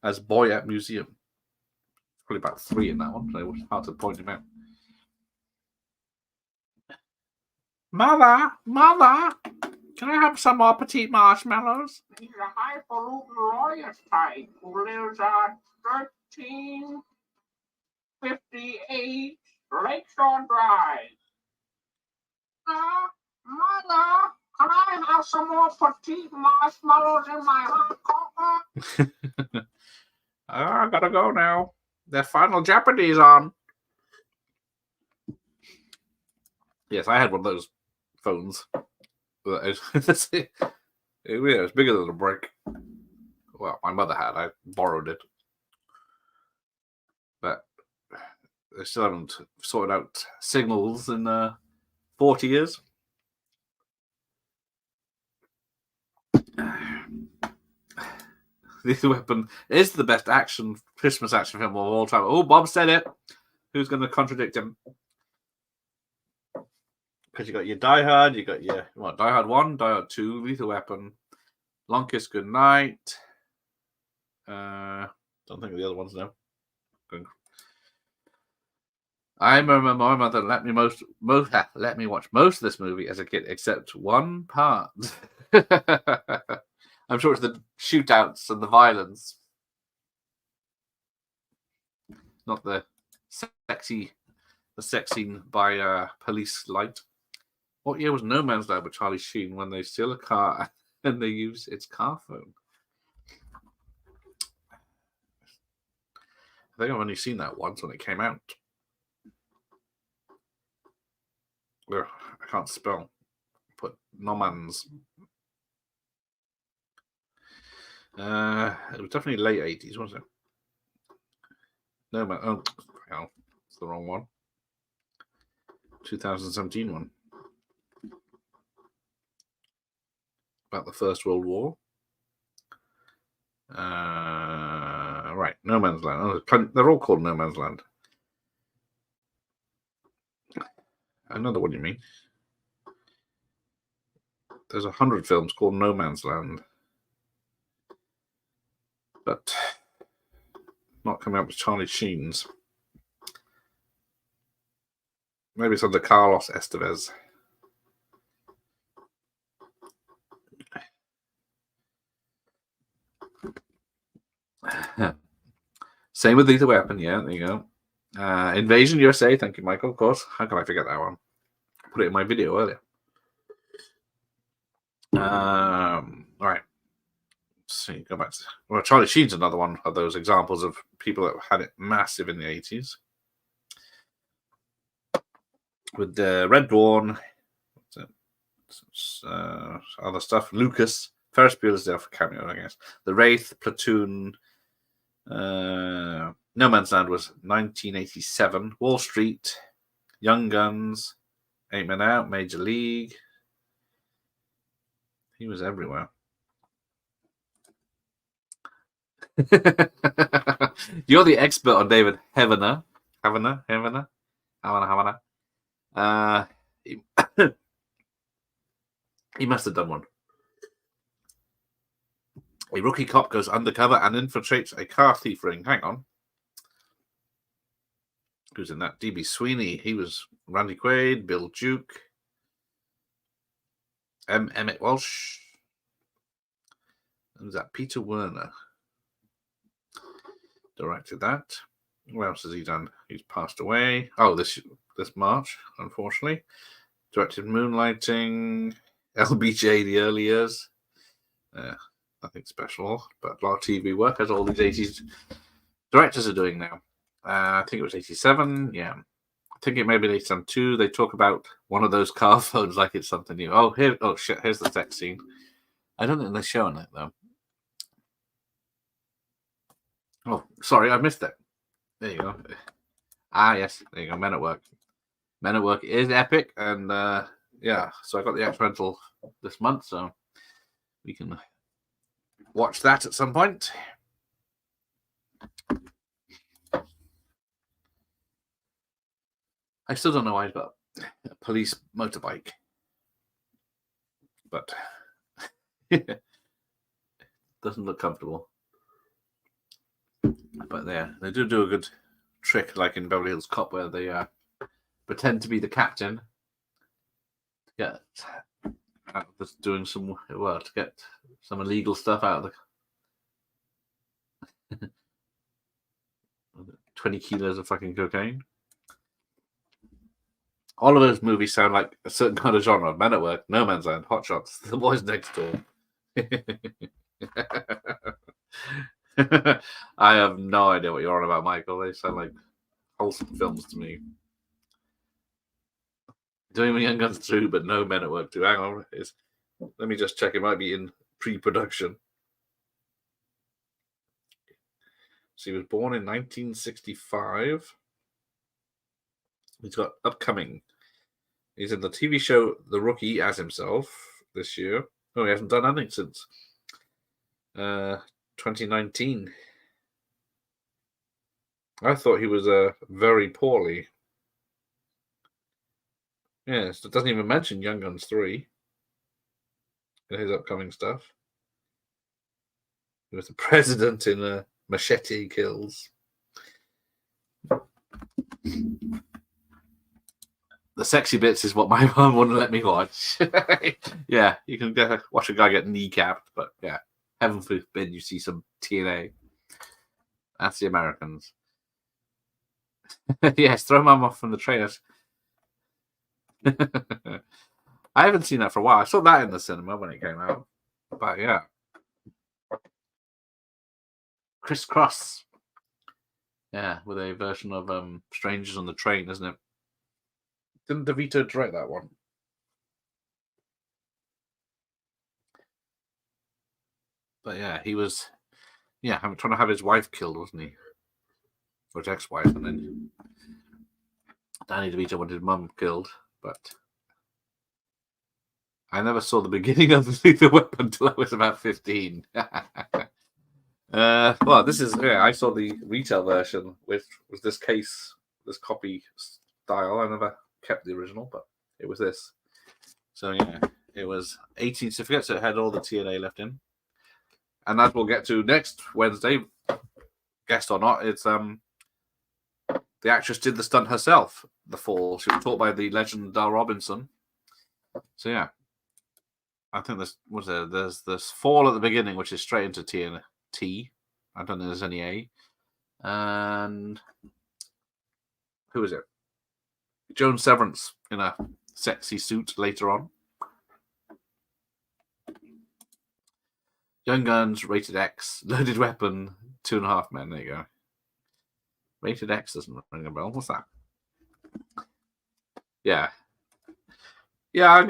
as Boy at Museum. Probably about 3 in that one, so it was hard to point him out. Mother, can I have some more petite marshmallows? He's a highfalutin lawyer type who lives on 1358 Lakeshore Drive. Mother, can I have some more petite marshmallows in my hot cocoa? I gotta go now. The Final Jeopardy's on. Yes, I had one of those phones. It was bigger than a brick. Well, my mother had. I borrowed it. But they still haven't sorted out signals in 40 years. Lethal Weapon is the best Christmas action film of all time. Oh, Bob said it. Who's going to contradict him? Because you got your Die Hard, you got your Die Hard 1, Die Hard 2, Lethal Weapon, Long Kiss Goodnight. Don't think of the other ones now. I remember my mother let me watch most of this movie as a kid, except one part. I'm sure it's the shootouts and the violence, not the sex scene by police light. What year was No Man's Land with Charlie Sheen when they steal a car and they use its car phone? I think I've only seen that once when it came out. Ugh, I can't spell. Put No Man's. It was definitely late 80s, wasn't it? No Man. Oh, hell, it's the wrong one. 2017 one. About the First World War. Right, No Man's Land. Oh, they're all called No Man's Land. I know the one you mean. There's 100 films called No Man's Land. But not coming up with Charlie Sheen's. Maybe it's under Carlos Estevez. Same with Lethal Weapon, yeah, there you go. Invasion USA, thank you, Michael, of course. How can I forget that one? Put it in my video earlier. All right. See, go back to Charlie Sheen's another one of those examples of people that had it massive in the 80s. With the Red Dawn, other stuff. Lucas, Ferris Bueller's there for cameo, I guess. The Wraith, Platoon. No Man's Land was 1987. Wall Street, Young Guns, 8 Men Out, Major League. He was everywhere. You're the expert on David Heavener. Heavener. He must have done one. A rookie cop goes undercover and infiltrates a car thief ring. Hang on. Who's in that? D.B. Sweeney. He was Randy Quaid, Bill Duke, Emmett Walsh. And was that Peter Werner? Directed that. What else has he done? He's passed away. Oh, this March, unfortunately. Directed Moonlighting, LBJ, the early years. Nothing special, but a lot of TV work, as all these 80s directors are doing now. I think it was 87. Yeah. I think it may be 87 too. They talk about one of those car phones like it's something new. Oh, shit, here's the sex scene. I don't think they're showing it, though. Oh, sorry, I missed it. There you go. Ah, yes, there you go. Men at Work. Men at Work is epic, and yeah, so I got the X rental this month, so we can watch that at some point. I still don't know why he's got a police motorbike, but doesn't look comfortable. But they do a good trick, like in Beverly Hills Cop, where they pretend to be the captain to get doing some to get some illegal stuff out of the 20 kilos of fucking cocaine. All of those movies sound like a certain kind of genre. Men at Work, No Man's Land, Hot Shots, The Boys Next Door. I have no idea what you're on about, Michael. They sound like wholesome films to me. Doing Young Guns 2, but no Men at Work 2. Hang on. Let me just check. It might be in pre-production. So he was born in 1965. He's got upcoming. He's in the TV show The Rookie as himself this year. Oh, he hasn't done anything since 2019. I thought he was very poorly. Yes, it doesn't even mention Young Guns 3 in his upcoming stuff. He was the president in Machete Kills. The sexy bits is what my mum wouldn't let me watch. Yeah, you can watch a guy get kneecapped, but yeah, heaven forbid you see some TNA. That's the Americans. Yes, throw mum off from the trailers. I haven't seen that for a while. I saw that in the cinema when it came out. But yeah. Criss Cross. Yeah, with a version of Strangers on the Train, isn't it? Didn't DeVito direct that one? But yeah, he was trying to have his wife killed, wasn't he? Or his ex-wife, and then Danny DeVito wanted his mum killed, but I never saw the beginning of Lethal Weapon until I was about 15. Well, this is I saw the retail version with this copy style. I never kept the original, but it was this. So yeah, it was 18 certificates. So it had all the TNA left in, and as we'll get to next Wednesday, guest or not, it's the actress did the stunt herself. The fall. She was taught by the legend Dal Robinson. So yeah, I think there's this fall at the beginning, which is straight into TNT. I don't think there's any A. And who is it? Joan Severance in a sexy suit later on. Young Guns, Rated X, Loaded Weapon, 2.5 Men. There you go. Rated X doesn't ring a bell. What's that? Yeah. Yeah,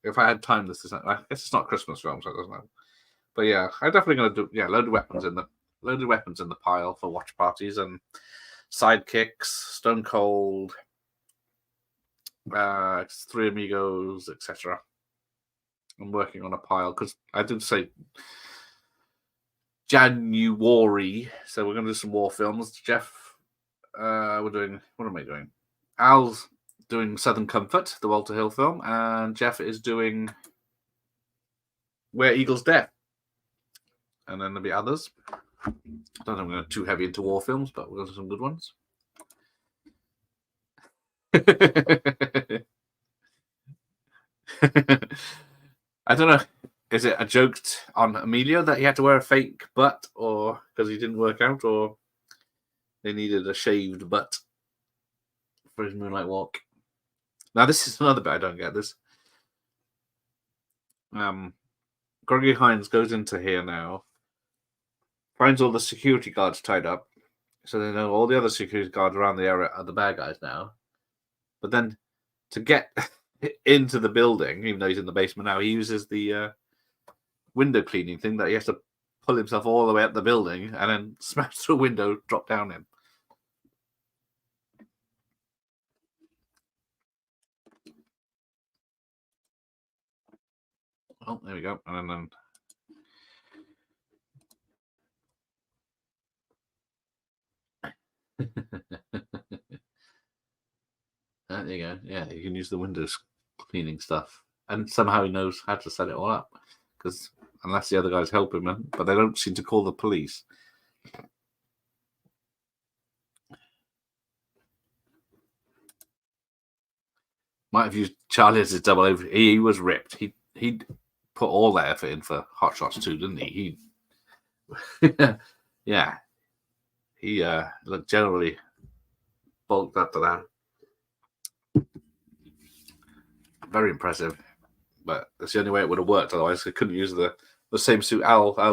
if I had time, I guess it's not Christmas film, so it doesn't matter. But yeah, I'm definitely gonna do Loaded Weapons in the pile for watch parties and Sidekicks, Stone Cold, Three Amigos, etc. I'm working on a pile because I did say January, so we're gonna do some war films. Jeff, we're doing. What am I doing? Al's doing Southern Comfort, the Walter Hill film, and Jeff is doing Where Eagles Dare. And then there'll be others. I don't think we're too heavy into war films, but we've got some good ones. I don't know. Is it a joke on Emilio that he had to wear a fake butt, or because he didn't work out, or they needed a shaved butt for his moonlight walk? Now, this is another bit I don't get this. Gregory Hines goes into here now, finds all the security guards tied up, so they know all the other security guards around the area are the bad guys now. But then to get into the building, even though he's in the basement now, he uses the window cleaning thing that he has to pull himself all the way up the building and then smash through a window, drop down in. Oh, there we go. And then there you go. Yeah, you can use the windows cleaning stuff. And somehow he knows how to set it all up. Because unless the other guys help him, but they don't seem to call the police. Might have used Charlie as his double over. He was ripped. He put all that effort in for Hot Shots 2, didn't he? Yeah. He looked generally bulked up to that. Very impressive. But that's the only way it would have worked. Otherwise, they couldn't use the same suit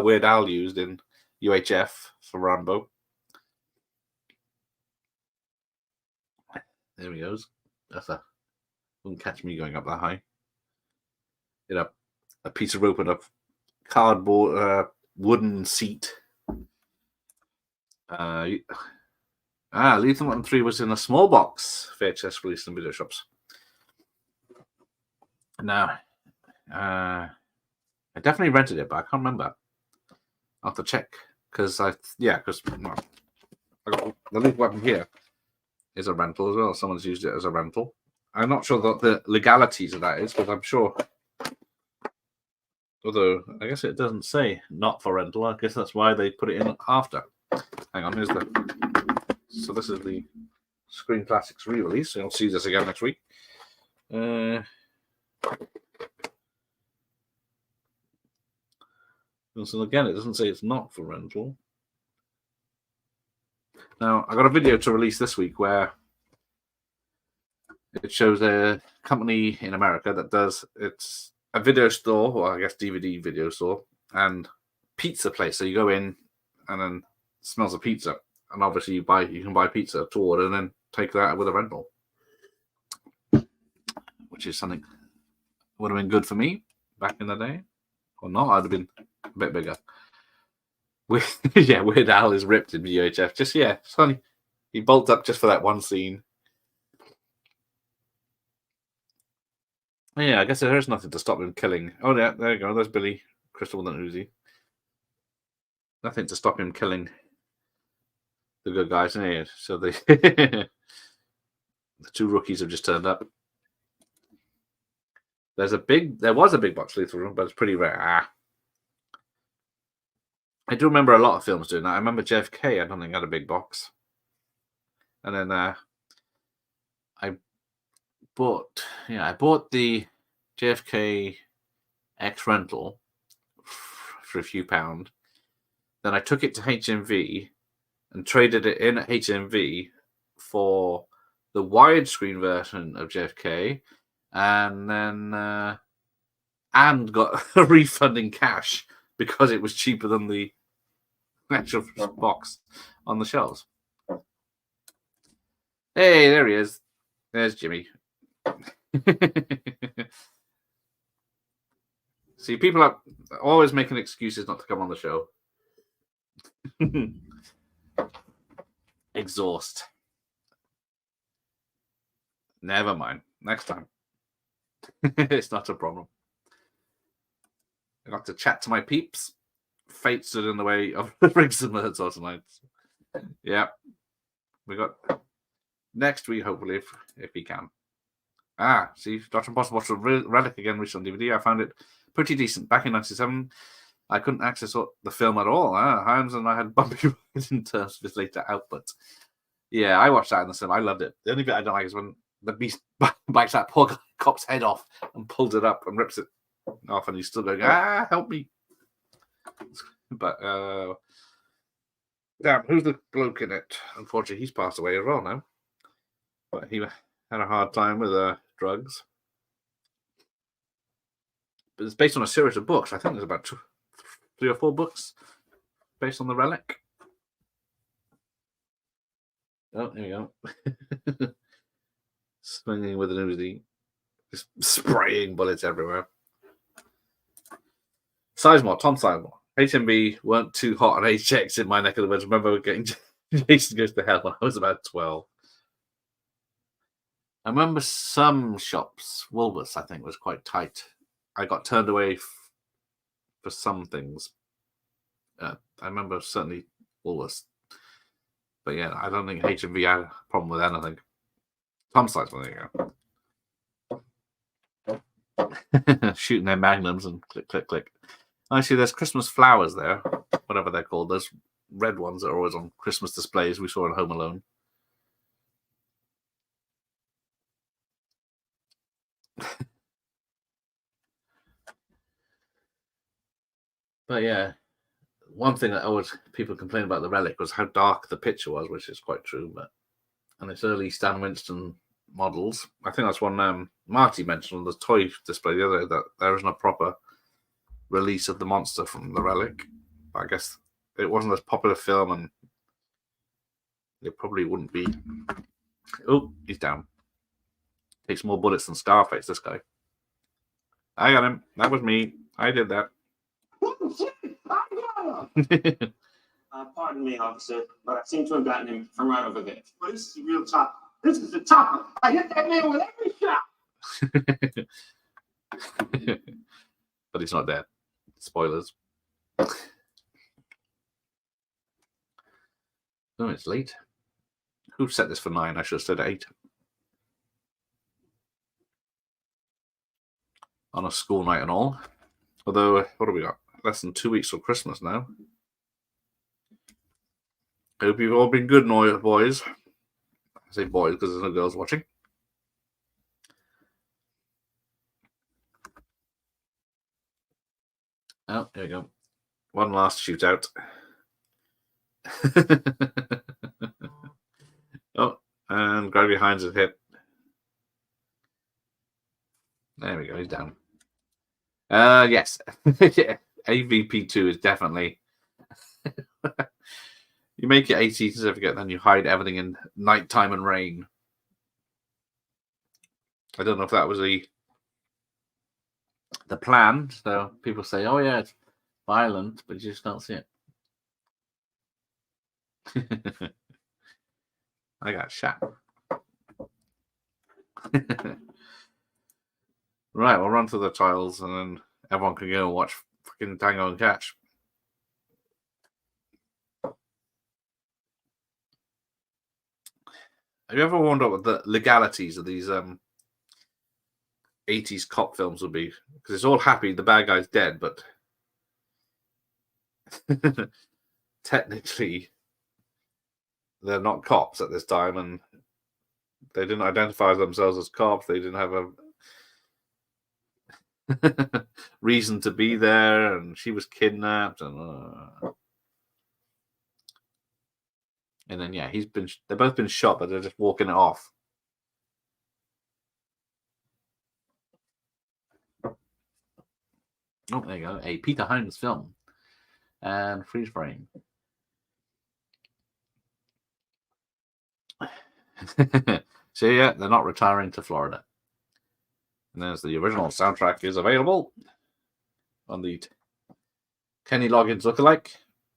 Weird Al used in UHF for Rambo. There he goes. Wouldn't catch me going up that high. You know, a piece of rope and a cardboard wooden seat. Lethal Weapon 3 was in a small box VHS released in video shops. Now, I definitely rented it, but I can't remember. I'll have to check because I got the Lethal Weapon here is a rental as well. Someone's used it as a rental. I'm not sure what the legalities of that is, because I'm sure. Although I guess it doesn't say not for rental. I guess that's why they put it in after. Hang on, so this is the Screen Classics re-release. So you'll see this again next week. So again, it doesn't say it's not for rental. Now, I got a video to release this week where it shows a company in America that does, it's a video store, or I guess DVD video store, and pizza place. So you go in and then it smells of pizza. And obviously you can buy pizza to order and then take that with a rental. Which is something that would have been good for me back in the day. Or not, I'd have been a bit bigger. Weird Al is ripped in UHF. Just, funny. He bulked up just for that one scene. Yeah, I guess there's nothing to stop him killing. Oh, yeah, there you go. There's Billy Crystal with an Uzi. Nothing to stop him killing the good guys in here. So the two rookies have just turned up. There was a big box lethal room, but it's pretty rare. I do remember a lot of films doing that. I remember JFK, I don't think had a big box. And then I bought the JFK X rental for a few pounds. Then I took it to HMV and traded it in at HMV for the widescreen version of JFK, and then and got a refund in cash because it was cheaper than the actual box on the shelves. Hey, there he is. There's Jimmy. See, people are always making excuses not to come on the show. Exhaust. Never mind. Next time. It's not a problem. I got to chat to my peeps. Fate stood in the way of bring some Murder tonight. Yeah. We got next week, hopefully, if he can. See, Dr. Impossible watched Relic again recently on DVD. I found it pretty decent. Back in 1997, I couldn't access the film at all. Hyams and I had bumpy rides in terms of its later output. Yeah, I watched that in the cinema. I loved it. The only bit I don't like is when the beast bites that poor cop's head off and pulls it up and rips it off, and he's still going, help me. But, damn, who's the bloke in it? Unfortunately, he's passed away as well now. But he had a hard time with drugs. But it's based on a series of books. I think there's about 3 or 4 books based on the relic. Oh, there we go. Swinging with an Uzi. Just spraying bullets everywhere. Sizemore, Tom Sizemore. HMV weren't too hot on HX in my neck of the woods. I remember getting Jason Goes to Hell when I was about 12. I remember some shops, Woolworths, I think, was quite tight. I got turned away for some things. I remember certainly Woolworths. But yeah, I don't think HMV had a problem with anything. Tom Sizemore, there you go. Shooting their magnums and click, click, click. Actually, there's Christmas flowers there, whatever they're called. Those red ones that are always on Christmas displays we saw in Home Alone. But yeah, one thing that always people complain about the relic was how dark the picture was, which is quite true. And it's early Stan Winston models. I think that's one Marty mentioned on the toy display the other day, that there isn't a proper release of the monster from the relic. But I guess it wasn't a popular film, and it probably wouldn't be. Oh, he's down. Takes more bullets than Scarface, this guy. I got him. That was me. I did that. Pardon me, officer, but I seem to have gotten him from right over there. Well, this is a real chopper. This is the chopper. I hit that man with every shot. But he's not dead. Spoilers. Oh, it's late. Who set this for 9? I should have said 8. On a school night and all. Although, what have we got? Less than 2 weeks till Christmas now. Hope you've all been good, boys. I say boys because there's no girls watching. Oh, there we go. One last shootout. Oh, and Gravity Hines is hit. There we go, he's down. Yes. Yeah. AVP2 is definitely... You make your 18th certificate, then you hide everything in nighttime and rain. I don't know if that was the plan. So people say, oh yeah, it's violent, but you just can't see it. I got shot. Right, we'll run through the trials and then everyone can go and watch fucking Tango and Cash. Have you ever wondered what the legalities of these 80s cop films would be? Because it's all happy, the bad guy's dead, but technically they're not cops at this time, and they didn't identify themselves as cops. They didn't have a reason to be there, and she was kidnapped, and then yeah, they've both been shot, but they're just walking it off. Oh, there you go. A Peter Hyams film. And freeze frame. So yeah, they're not retiring to Florida. And there's the original soundtrack is available on the Kenny Loggins lookalike,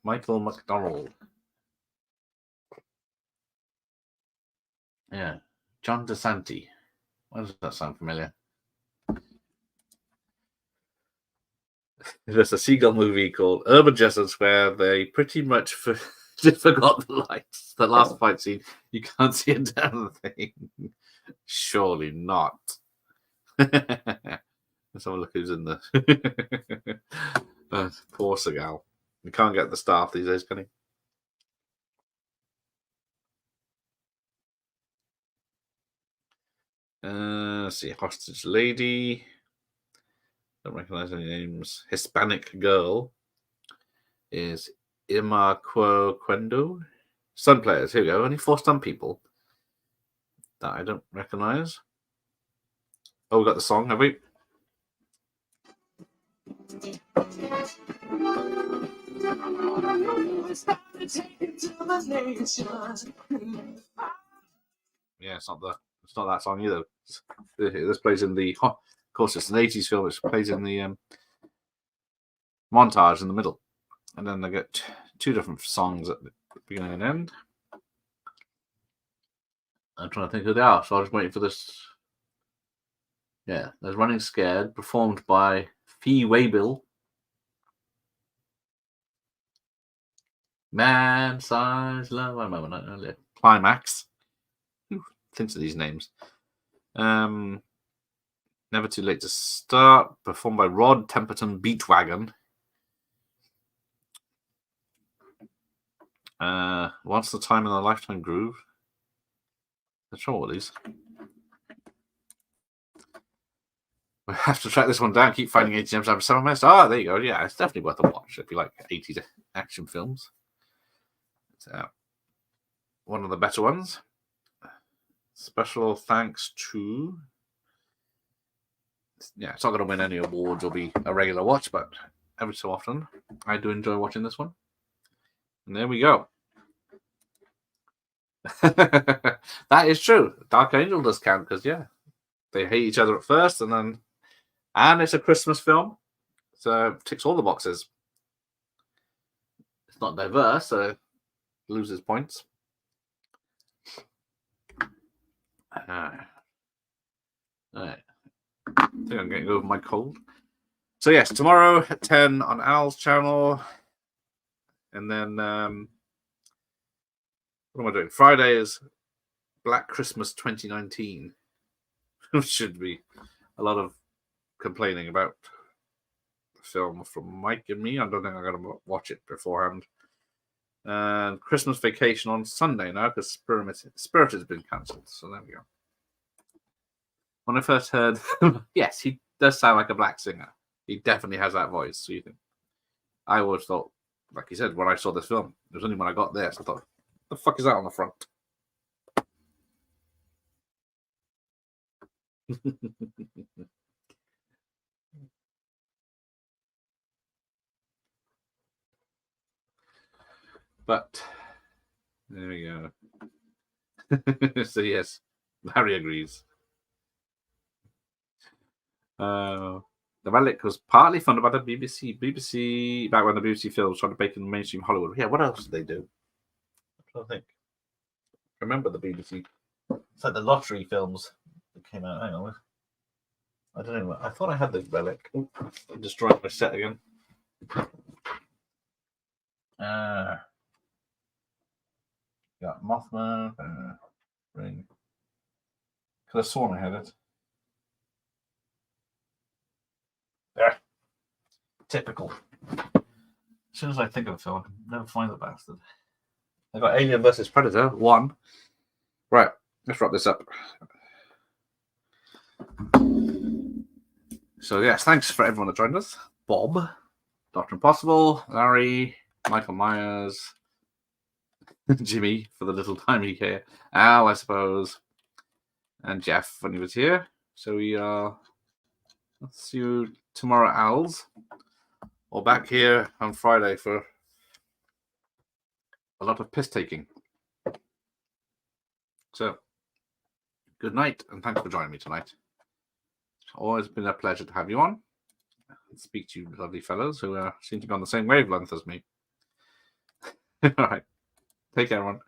Michael McDonald. Yeah, John DeSanti. Why does that sound familiar? There's a Seagull movie called Urban Justice where they pretty much forgot the lights. The last fight scene, you can't see a damn thing. Surely not. Let's have a look who's in the poor Seagal. You can't get the staff these days, can you? Let's see, hostage lady. Don't recognize any names. Hispanic girl is Irma Quendo. Stunt players, here we go. Only 4 stunt people that I don't recognize. Oh, we got the song, have we? Yeah, it's not that song either. This plays in the, of course, it's an 80s film. It plays in the montage in the middle, and then they get 2 different songs at the beginning and end. I'm trying to think who they are, so I'm just waiting for this. Yeah, there's Running Scared, performed by Fee Waybill. Man Size Love. I remember that earlier. Climax. Who thinks of these names? Never Too Late to Start, performed by Rod Temperton Beatwagon. Once the Time in a Lifetime Groove. Let's show all these. We have to track this one down. Keep finding 80 gems after 7 minutes. Ah, there you go. Yeah, it's definitely worth a watch if you like 80s action films. It's one of the better ones. Special thanks to. Yeah, it's not going to win any awards or be a regular watch, but every so often I do enjoy watching this one. And there we go. That is true. Dark Angel does count because, yeah, they hate each other at first, and it's a Christmas film, so it ticks all the boxes. It's not diverse, so it loses points. All right. I think I'm getting over my cold. So yes, tomorrow at 10 on Al's channel, and then what am I doing? Friday is Black Christmas 2019, which should be a lot of complaining about the film from Mike and me. I don't think I'm going to watch it beforehand. And Christmas Vacation on Sunday now because Spirit has been cancelled. So there we go. When I first heard, yes, he does sound like a black singer. He definitely has that voice. So you think, I always thought, like you said, when I saw this film, it was only when I got there, so I thought, the fuck is that on the front? But there we go. So yes, Harry agrees. The Relic was partly funded by the BBC. BBC back when the BBC films tried to break in mainstream Hollywood. Yeah, what else did they do? I'm trying to think. Remember the BBC? It's like the lottery films that came out. Hang on. I don't know. I thought I had the Relic. I'm destroying my set again. Got Mothman. Ring. Could have sworn I had it. There. Typical. As soon as I think of a film, I can never find the bastard. I got Alien vs Predator 1. Right, let's wrap this up. So yes, thanks for everyone that joined us. Bob, Dr. Impossible, Larry, Michael Myers, Jimmy for the little time he came, Al, I suppose, and Jeff when he was here. So we let's see you tomorrow, Al's, or back here on Friday for a lot of piss taking. So, good night, and thanks for joining me tonight. It's always been a pleasure to have you on. Speak to you lovely fellows who seem to be on the same wavelength as me. All right. Take care, everyone.